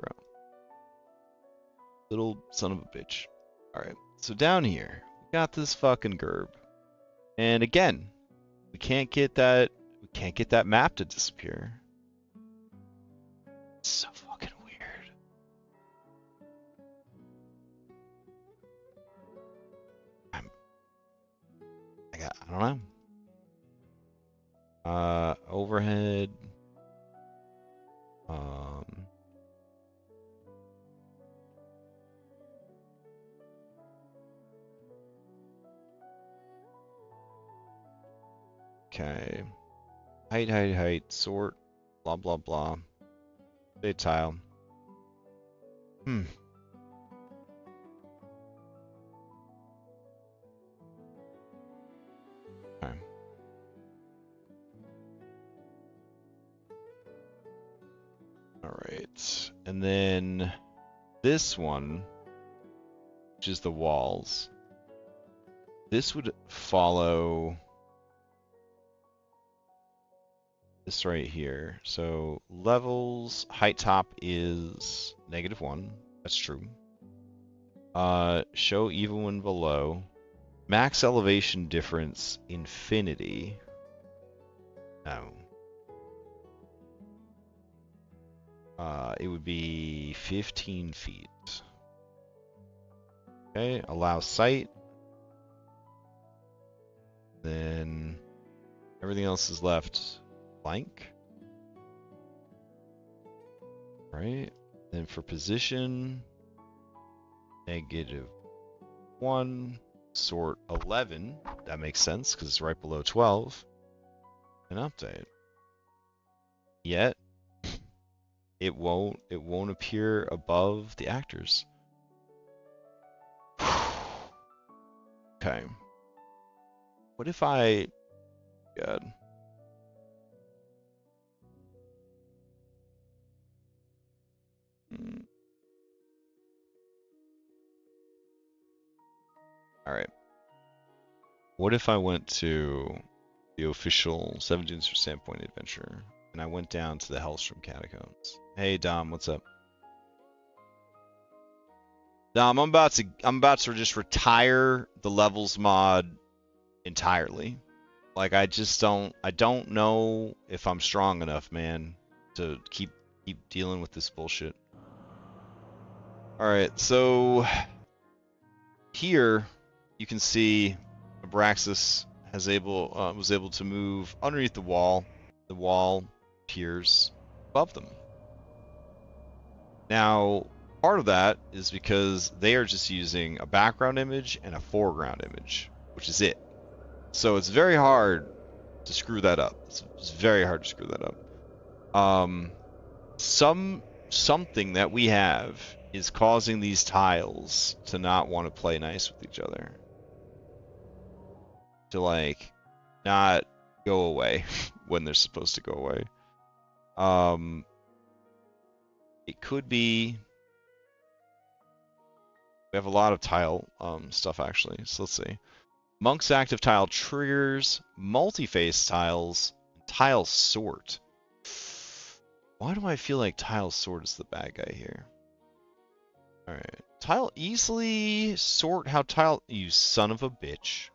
Little son of a bitch. Alright, so down here, we got this fucking Gerb. And again, we can't get that map to disappear. It's so fucking weird. I don't know. Overhead. Okay. Height, sort, blah, blah, blah. Big tile. Okay. Alright. And then this one, which is the walls. This would follow this right here. So levels, height top is -1. That's true. Show even when below. Max elevation difference, infinity. No. It would be 15 feet. Okay, allow sight. Then everything else is left blank. Right? Then for position, -1, sort 11. That makes sense because it's right below 12. And update. Yet it won't appear above the actors. Okay. What if I... God. Alright. What if I went to the official 17th for Sandpoint adventure and I went down to the Hellstrom Catacombs? Hey Dom, what's up? Dom, I'm about to just retire the levels mod entirely. Like I don't know if I'm strong enough, man, to keep dealing with this bullshit. All right, so here you can see Abraxas was able to move underneath the wall. The wall appears above them. Now, part of that is because they are just using a background image and a foreground image, which is it. So it's very hard to screw that up. It's very hard to screw that up. Something that we have is causing these tiles to not want to play nice with each other. To like not go away when they're supposed to go away. It could be we have a lot of tile stuff actually. So let's see. Monk's active tile triggers multi-phase tiles, tile sort. Why do I feel like tile sort is the bad guy here? Alright. Tile easily sort how tile... You son of a bitch.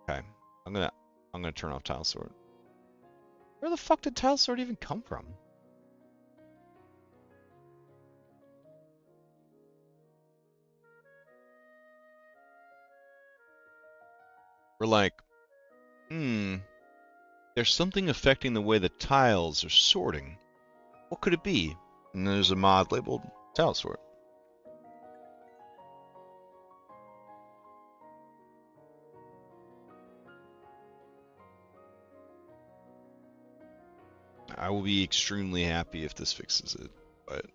Okay. I'm gonna turn off tile sort. Where the fuck did tile sort even come from? We're like, there's something affecting the way the tiles are sorting. What could it be? And there's a mod labeled tile sort. I will be extremely happy if this fixes it, but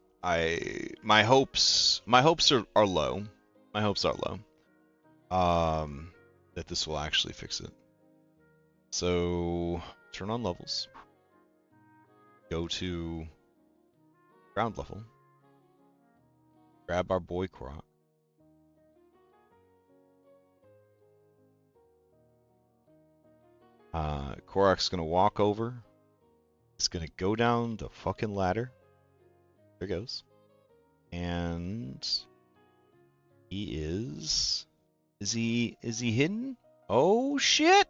my hopes are low. My hopes are low. That this will actually fix it. So turn on levels. Go to ground level. Grab our boy Korok. Korok's gonna walk over. He's gonna go down the fucking ladder. There goes. And he is... Is he hidden? Oh shit!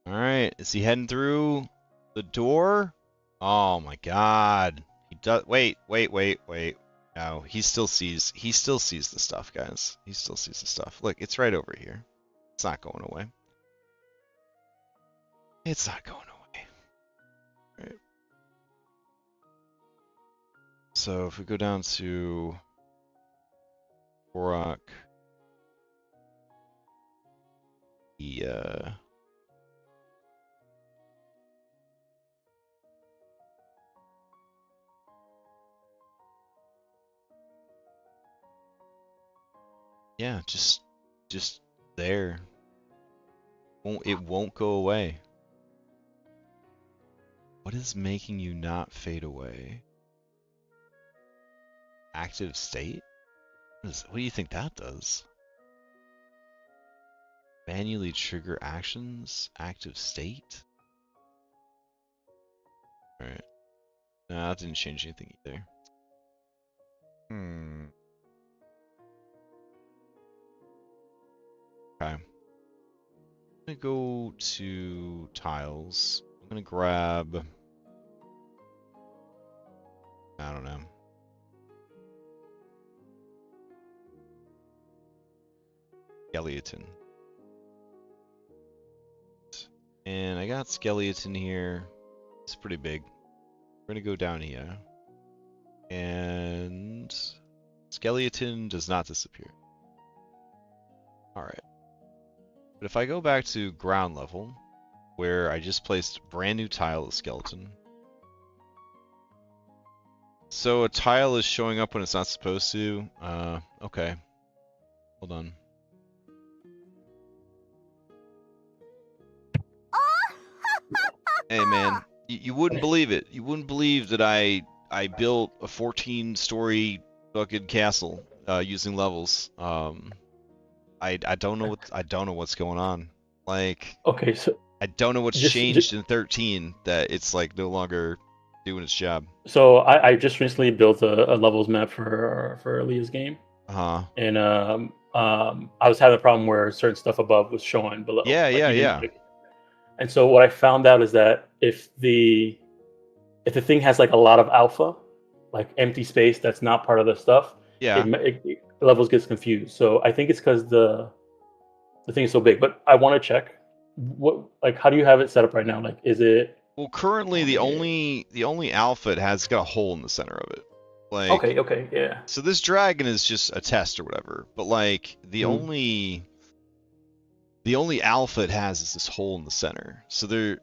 Alright, is he heading through the door? Oh my god. He does... Wait. No, he still sees the stuff, guys. He still sees the stuff. Look, it's right over here. It's not going away. It's not going away. Right. So if we go down to Korok, yeah, just there. It won't go away. What is making you not fade away? Active state? What do you think that does? Manually trigger actions? Active state? Alright. Nah, that didn't change anything either. Okay. I'm gonna go to tiles. I'm gonna grab, I don't know. Skeleton. And I got skeleton here. It's pretty big. We're gonna go down here. And skeleton does not disappear. Alright. But if I go back to ground level, where I just placed brand new tile of skeleton. So a tile is showing up when it's not supposed to. Okay. Hold on. Hey man, you wouldn't believe it. You wouldn't believe that I built a 14-story fucking castle using levels. I don't know what's going on. Like, okay, so I don't know what's changed in 13 that it's like no longer doing its job. So I just recently built a levels map for Leah's game. And I was having a problem where certain stuff above was showing below. Yeah. And so what I found out is that if the thing has like a lot of alpha, like empty space that's not part of the stuff, it levels gets confused. So I think it's because the thing is so big. But I want to check how do you have it set up right now? Like, is it? Well, currently the only alpha it has got a hole in the center of it. Like, okay, yeah. So this dragon is just a test or whatever, but like the only alpha it has is this hole in the center. So there,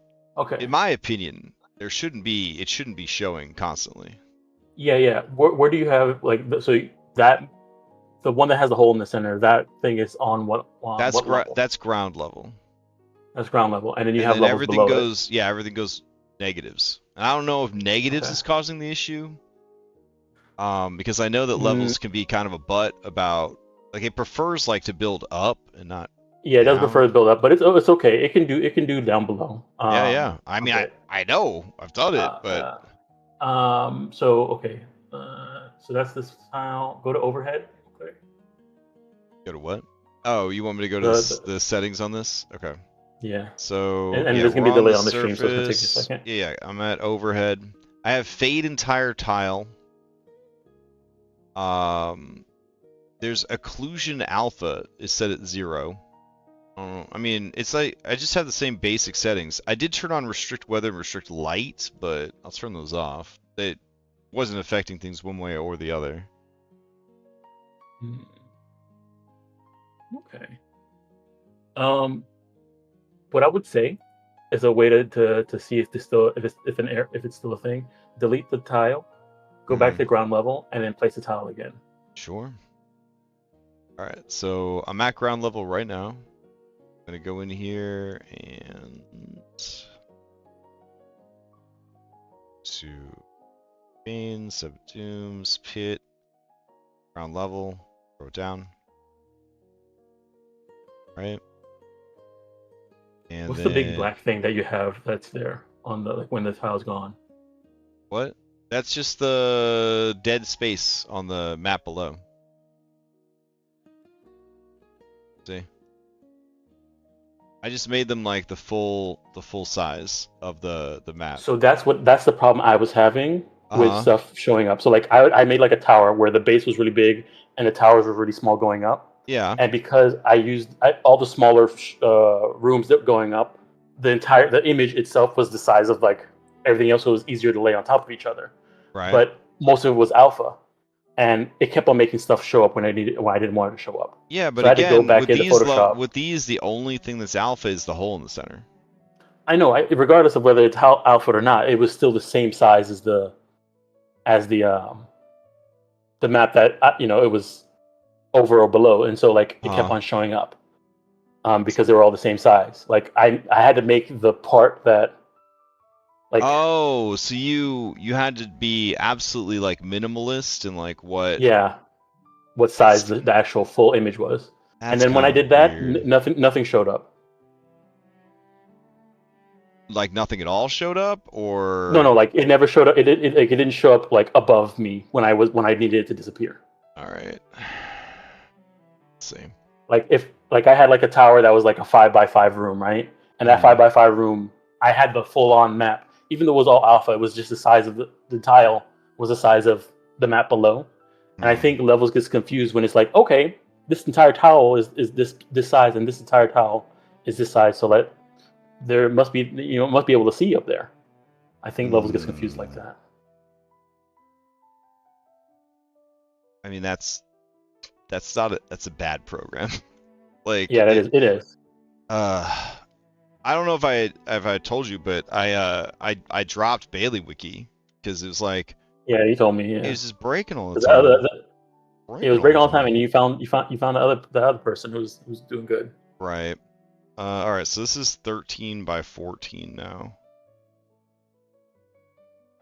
in my opinion, it shouldn't be showing constantly. Yeah. Where do you have like so that the one that has the hole in the center? That thing is on what? That's what level? That's ground level. That's ground level, and then you have levels everything below goes. Yeah, everything goes negatives. And I don't know if negatives is causing the issue. Because I know that levels can be kind of a butt about, like, it prefers like to build up and not. Yeah, it does prefer to build up, but it's okay. It can do down below. Yeah. I mean, I know I've done it, but. So okay. So that's this tile. Go to overhead. Okay. Go to what? Oh, you want me to go to the settings on this? Okay. Yeah. So and there's gonna be a delay on the stream, so it's gonna take a second. Yeah, I'm at overhead. I have fade entire tile. There's occlusion alpha is set at 0. I mean, it's like I just have the same basic settings. I did turn on restrict weather and restrict light, but I'll turn those off. It wasn't affecting things one way or the other. Okay. What I would say is a way to see if it's still a thing. Delete the tile, go back to ground level, and then place the tile again. Sure. All right. So I'm at ground level right now. I'm gonna go in here and to veins, subdooms, pit, ground level, throw it down. Right. And what's the big black thing that you have that's there on the when the tile's gone? What? That's just the dead space on the map below. See? I just made them like the full size of the map. So that's the problem I was having with stuff showing up. So like I made like a tower where the base was really big and the towers were really small going up. Yeah. And because I used all the smaller rooms that were going up, the image itself was the size of like everything else, so it was easier to lay on top of each other. Right. But most of it was alpha, and it kept on making stuff show up when I didn't want it to show up. Yeah, but so again, I had to go back into Photoshop. With these, the only thing that's alpha is the hole in the center. I know. Regardless of whether it's alpha or not, it was still the same size as the map that it was over or below, and so like it kept on showing up because they were all the same size. Like I had to make the part that like so you had to be absolutely like minimalist and like what size the actual full image was. And then when I did that, nothing showed up. like nothing at all showed up, or No, like it never showed up. It didn't show up like above me when I needed it to disappear. all right. Let's see. Like if like I had like a tower that was like a 5x5 room, right? And that 5x5 room, I had the full on map. Even though it was all alpha, it was just the size of the tile was the size of the map below. And I think Levels gets confused when it's like, okay, this entire tile is this size, and this entire tile is this size, so that there must be must be able to see up there. I think Levels gets confused like that. I mean, that's a bad program. Like, yeah, it is. I don't know if I told you, but I dropped Bailey Wiki because it was like, yeah, you told me, yeah, it was just breaking all the time. It was breaking all the time, and you found the other person who's doing good. Right. All right. So this is 13 by 14 now.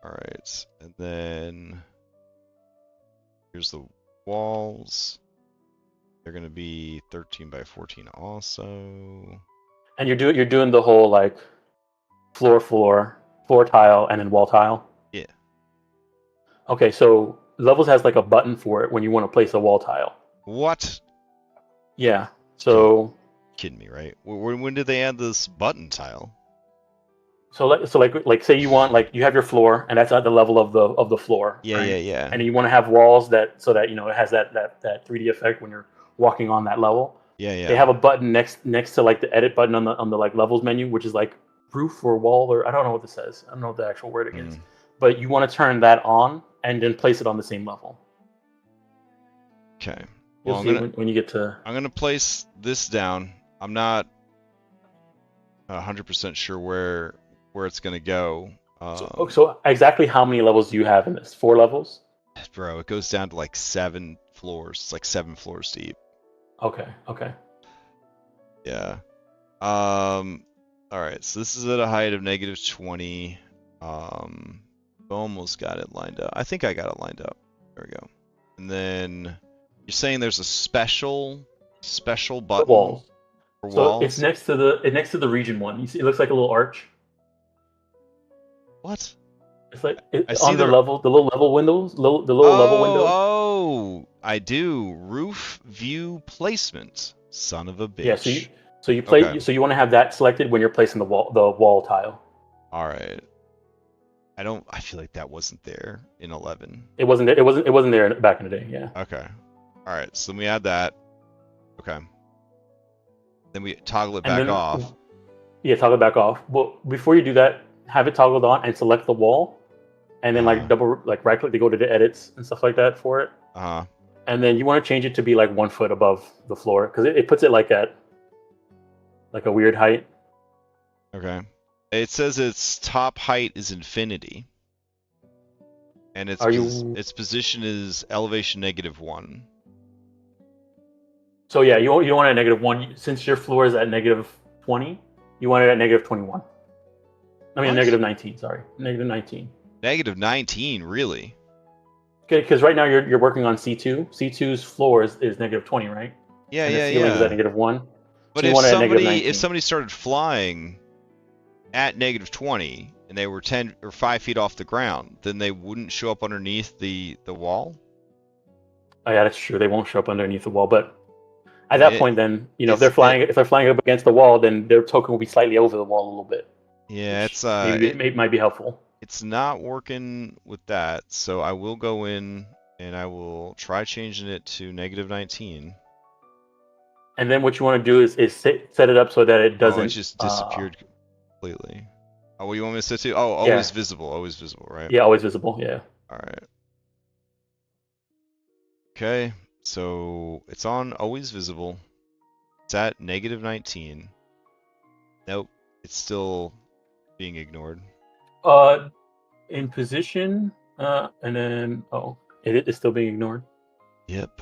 All right, and then here's the walls. They're gonna be 13 by 14 also. And you're doing the whole like floor tile and then wall tile. Yeah. Okay, so Levels has like a button for it when you want to place a wall tile. What? Yeah. So. Kidding me, right? When did they add this button tile? So like say you want, like, you have your floor and that's at the level of the floor. Yeah, right? Yeah. And you want to have walls that so that it has that 3D effect when you're walking on that level. Yeah. They have a button next to like the edit button on the like levels menu, which is like roof or wall, or I don't know what this says. I don't know what the actual wording is. But you want to turn that on and then place it on the same level. Okay. You'll see when you get to. I'm gonna place this down. I'm not 100% sure where it's gonna go. So exactly how many levels do you have in this? 4 levels? Bro, it goes down to like 7 floors. It's like 7 floors deep. Okay. Yeah. All right. So this is at a height of -20. Almost got it lined up. I think I got it lined up. There we go. And then you're saying there's a special button for walls. For so walls? It's next to the region one. You see, it looks like a little arch. What? It's like on the little level windows, the little level windows. Oh, I do. Roof view placement. Son of a bitch. Yeah, so you play. Okay. So you want to have that selected when you're placing the wall tile. All right. I feel like that wasn't there in 11. It wasn't there back in the day. Yeah. Okay. All right. So then we add that. Okay. Then we toggle it back off. Yeah, toggle it back off. Well, before you do that, have it toggled on and select the wall, and then right click to go to the edits and stuff like that for it. And then you want to change it to be like 1 foot above the floor, because it puts it like at like a weird height. Okay. It says its top height is infinity, and its position is elevation -1. So yeah, you want it at -1 since your floor is at -20. You want it at -21. I mean, -19. Sorry, -19. -19, really? Okay, because right now you're working on C2. C2's floor is -20, right? Yeah, and the ceiling is at -1. But so if somebody started flying at -20 and they were 10 or 5 feet off the ground, then they wouldn't show up underneath the wall? Oh yeah, that's true. They won't show up underneath the wall, but at that point, then if they're flying up against the wall, then their token will be slightly over the wall a little bit. Yeah, it's it might be helpful. It's not working with that, so I will go in and I will try changing it to -19. And then what you want to do is set it up so that it doesn't. Oh, it just disappeared completely. Oh, what do you want me to set to? Oh, always visible, right? Yeah, always visible. Yeah. All right. Okay, so it's on always visible. It's at -19. Nope, it's still being ignored. In position, and then it is still being ignored. Yep.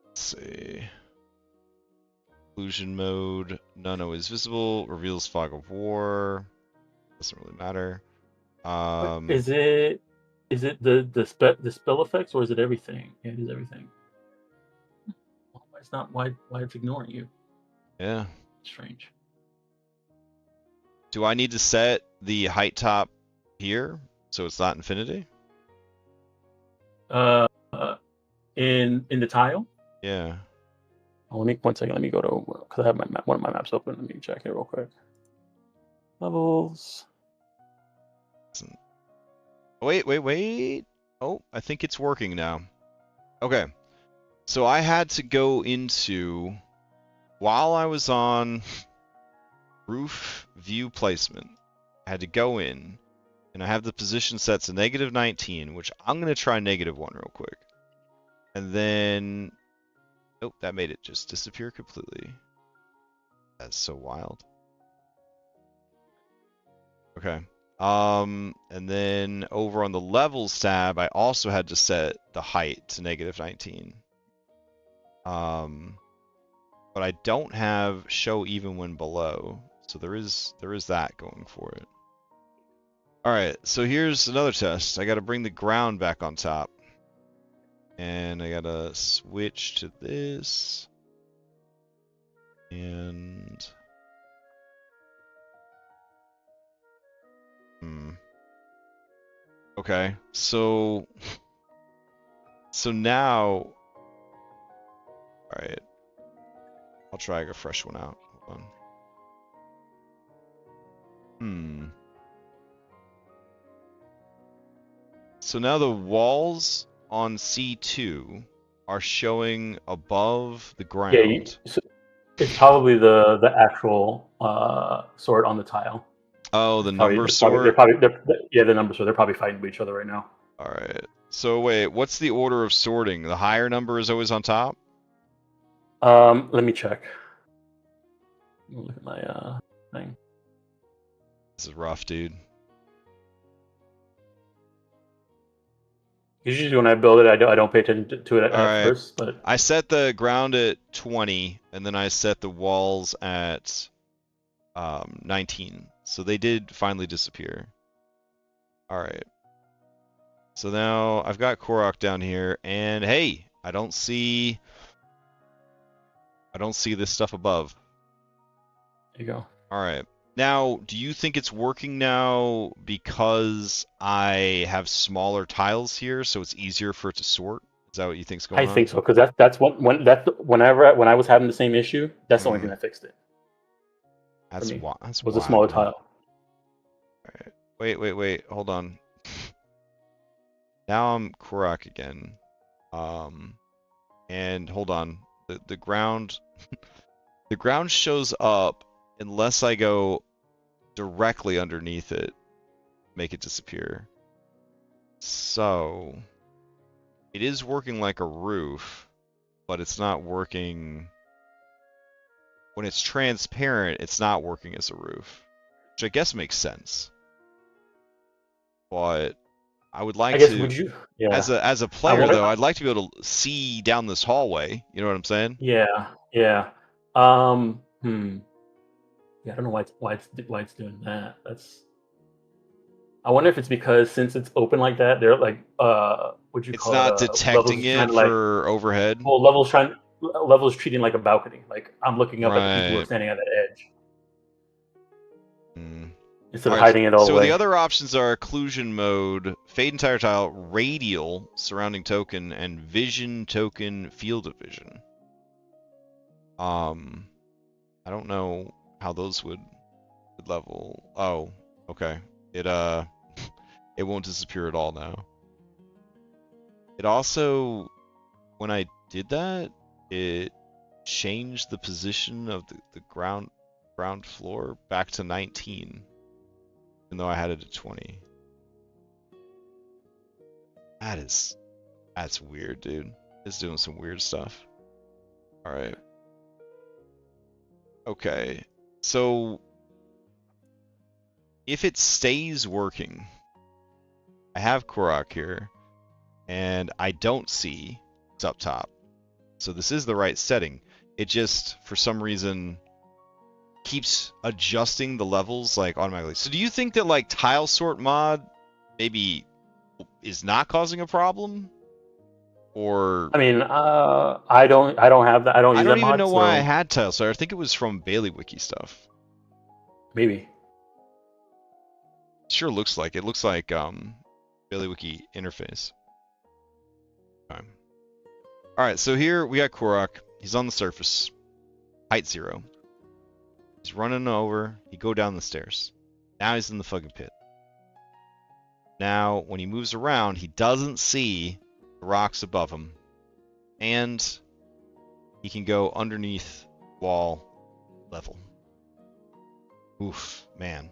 Let's see. Illusion mode, none always visible. Reveals fog of war. Doesn't really matter. Is it the spell effects, or is it everything? Yeah, it is everything. Why it's ignoring you? Yeah. Strange. Do I need to set the height top here so it's not infinity? In the tile? Yeah. Oh, let me 1 second. Let me go to, because I have my map, one of my maps open. Let me check it real quick. Levels. Wait. Oh, I think it's working now. Okay. So I had to go into, while I was on roof view placement, I had to go in, and I have the position set to -19, which I'm going to try -1 real quick. And then, oh, that made it just disappear completely. That's so wild. Okay. And then over on the levels tab, I also had to set the height to -19. But I don't have show even when below, so there is that going for it. All right, so here's another test. I got to bring the ground back on top, and I gotta switch to this, and okay, so now, all right, I'll try a fresh one out. Hold on. So now the walls on C2 are showing above the ground. Yeah, it's probably the actual sort on the tile. Oh, the number sort? Yeah, the number sort. They're probably fighting with each other right now. All right. So wait, what's the order of sorting? The higher number is always on top? Let me check. Let me look at my thing. This is rough, dude. Usually when I build it, I don't pay attention to it at first. But I set the ground at 20, and then I set the walls at 19. So they did finally disappear. All right. So now I've got Korok down here, and hey, I don't see this stuff above. There you go. All right. Now, do you think it's working now because I have smaller tiles here, so it's easier for it to sort? Is that what you think's going on? I think so, because whenever I was having the same issue, that's the only thing that fixed it. That's was a smaller tile. All right. Wait. Hold on. Now I'm Korok again. And hold on. The ground the ground shows up unless I go directly underneath it, make it disappear. So it is working like a roof, but it's not working. When it's transparent, it's not working as a roof, which I guess makes sense. But I would like to, as a player though, I'd like to be able to see down this hallway. You know what I'm saying? Yeah. Yeah, I don't know why it's doing that. I wonder if it's because since it's open like that, they're like it's not detecting it for overhead. Well, levels treating like a balcony. Like I'm looking up at the people who are standing at the edge. Instead of hiding it all away. So the other options are occlusion mode, fade entire tile, radial surrounding token, and vision token field of vision. I don't know how those would level. Oh, okay. It won't disappear at all now. It also, when I did that, it changed the position of the ground floor back to 19, even though I had it at 20. That's weird, dude. It's doing some weird stuff. All right. Okay, so if it stays working, I have Korok here, and I don't see it's up top. So this is the right setting. It just, for some reason, keeps adjusting the levels like automatically. So do you think that like tile sort mod maybe is not causing a problem? Or I mean, I don't have that. I don't I use don't that even mod, know why I so had tile starter. I think it was from Bailey Wiki stuff. maybe. Sure looks like it. Looks like Bailey Wiki interface. Okay. All right, so here we got Korok. He's on the surface, height 0. He's running over. He go down the stairs. Now he's in the fucking pit. Now, when he moves around, he doesn't see the rocks above him, and he can go underneath wall level. Oof, man.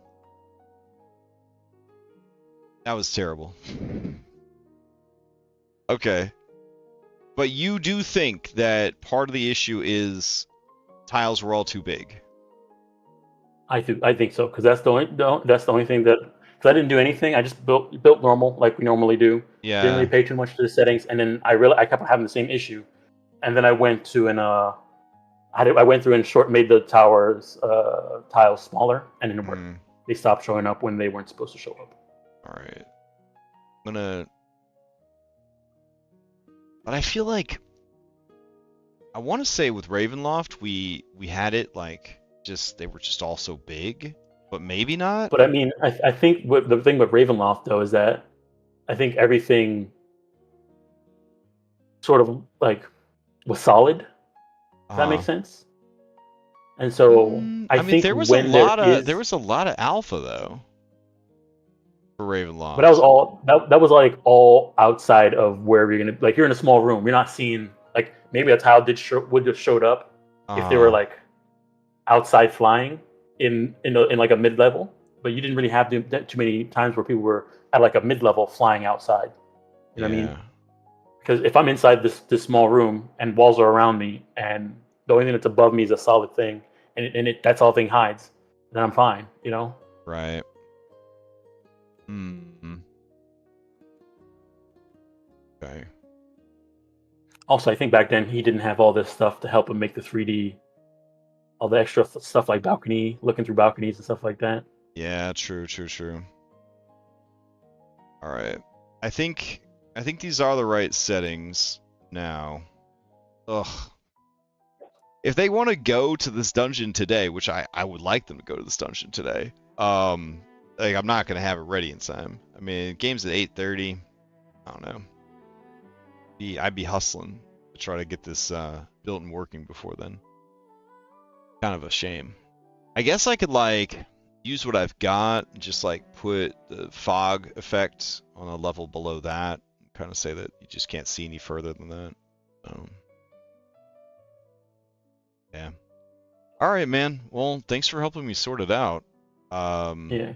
That was terrible. Okay. But you do think that part of the issue is tiles were all too big. I think so, because that's the only thing that, because I didn't do anything. I just built normal like we normally do. Yeah. Didn't really pay too much to the settings, and then I kept on having the same issue, and then I went to I went through and made the towers tiles smaller, and then it worked. They stopped showing up when they weren't supposed to show up. All right. But I feel like I want to say with Ravenloft we had it like they were just all so big, but maybe not. But I mean, I think the thing with Ravenloft though is that I think everything sort of like was solid. Does that make sense? And so I mean, think there was there was a lot of alpha though for Ravenloft. But that was all that was like all outside of where you're gonna, like, you're in a small room. You're not seeing, like, maybe a tile would have showed up if they were like outside flying in like a mid level, but you didn't really have too many times where people were at like a mid level flying outside. You know what I mean? Because if I'm inside this small room and walls are around me, and the only thing that's above me is a solid thing, and that's all thing hides, then I'm fine. You know? Right. Hmm. Okay. Also, I think back then he didn't have all this stuff to help him make the 3D, all the extra stuff like balcony, looking through balconies and stuff like that. Yeah, true. All right. I think these are the right settings now. Ugh. If they want to go to this dungeon today, which I would like them to go to this dungeon today, like, I'm not gonna have it ready in time. I mean, game's at 8:30. I don't know. I'd be hustling to try to get this built and working before then. Kind of a shame. I guess I could like use what I've got and just like put the fog effect on a level below that. Kind of say that you just can't see any further than that. Yeah. All right, man. Well, thanks for helping me sort it out. Yeah.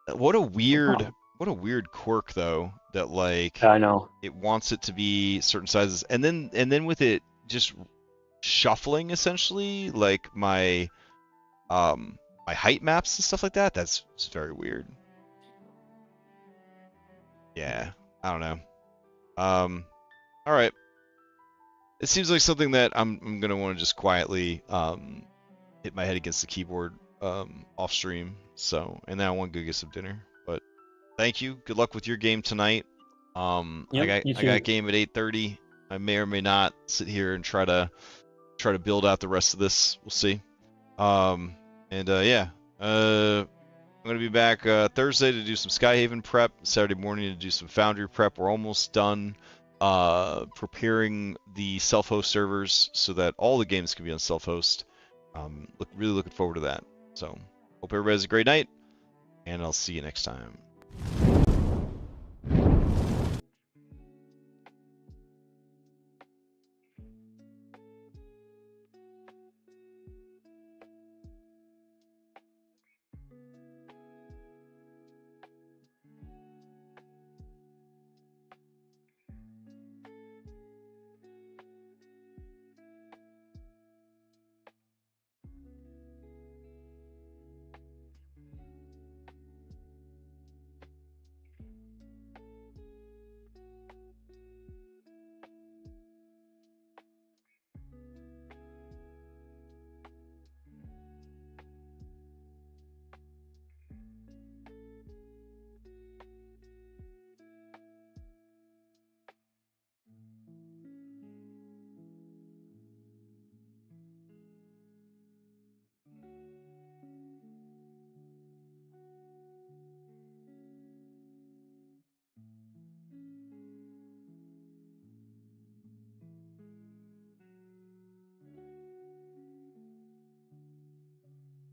What a weird quirk though, that like I know it wants it to be certain sizes, and then with it just shuffling essentially like my my height maps and stuff like that. That's very weird. Yeah, I don't know. All right. It seems like something that I'm gonna want to just quietly hit my head against the keyboard off stream. So, and then I want to go get some dinner. But thank you. Good luck with your game tonight. I got a game at 8:30. I may or may not sit here and try to build out the rest of this. We'll see. Yeah. I'm gonna be back Thursday to do some Skyhaven prep. Saturday morning to do some Foundry prep. We're almost done preparing the self-host servers so that all the games can be on self-host. Really looking forward to that. So, hope everybody has a great night, and I'll see you next time.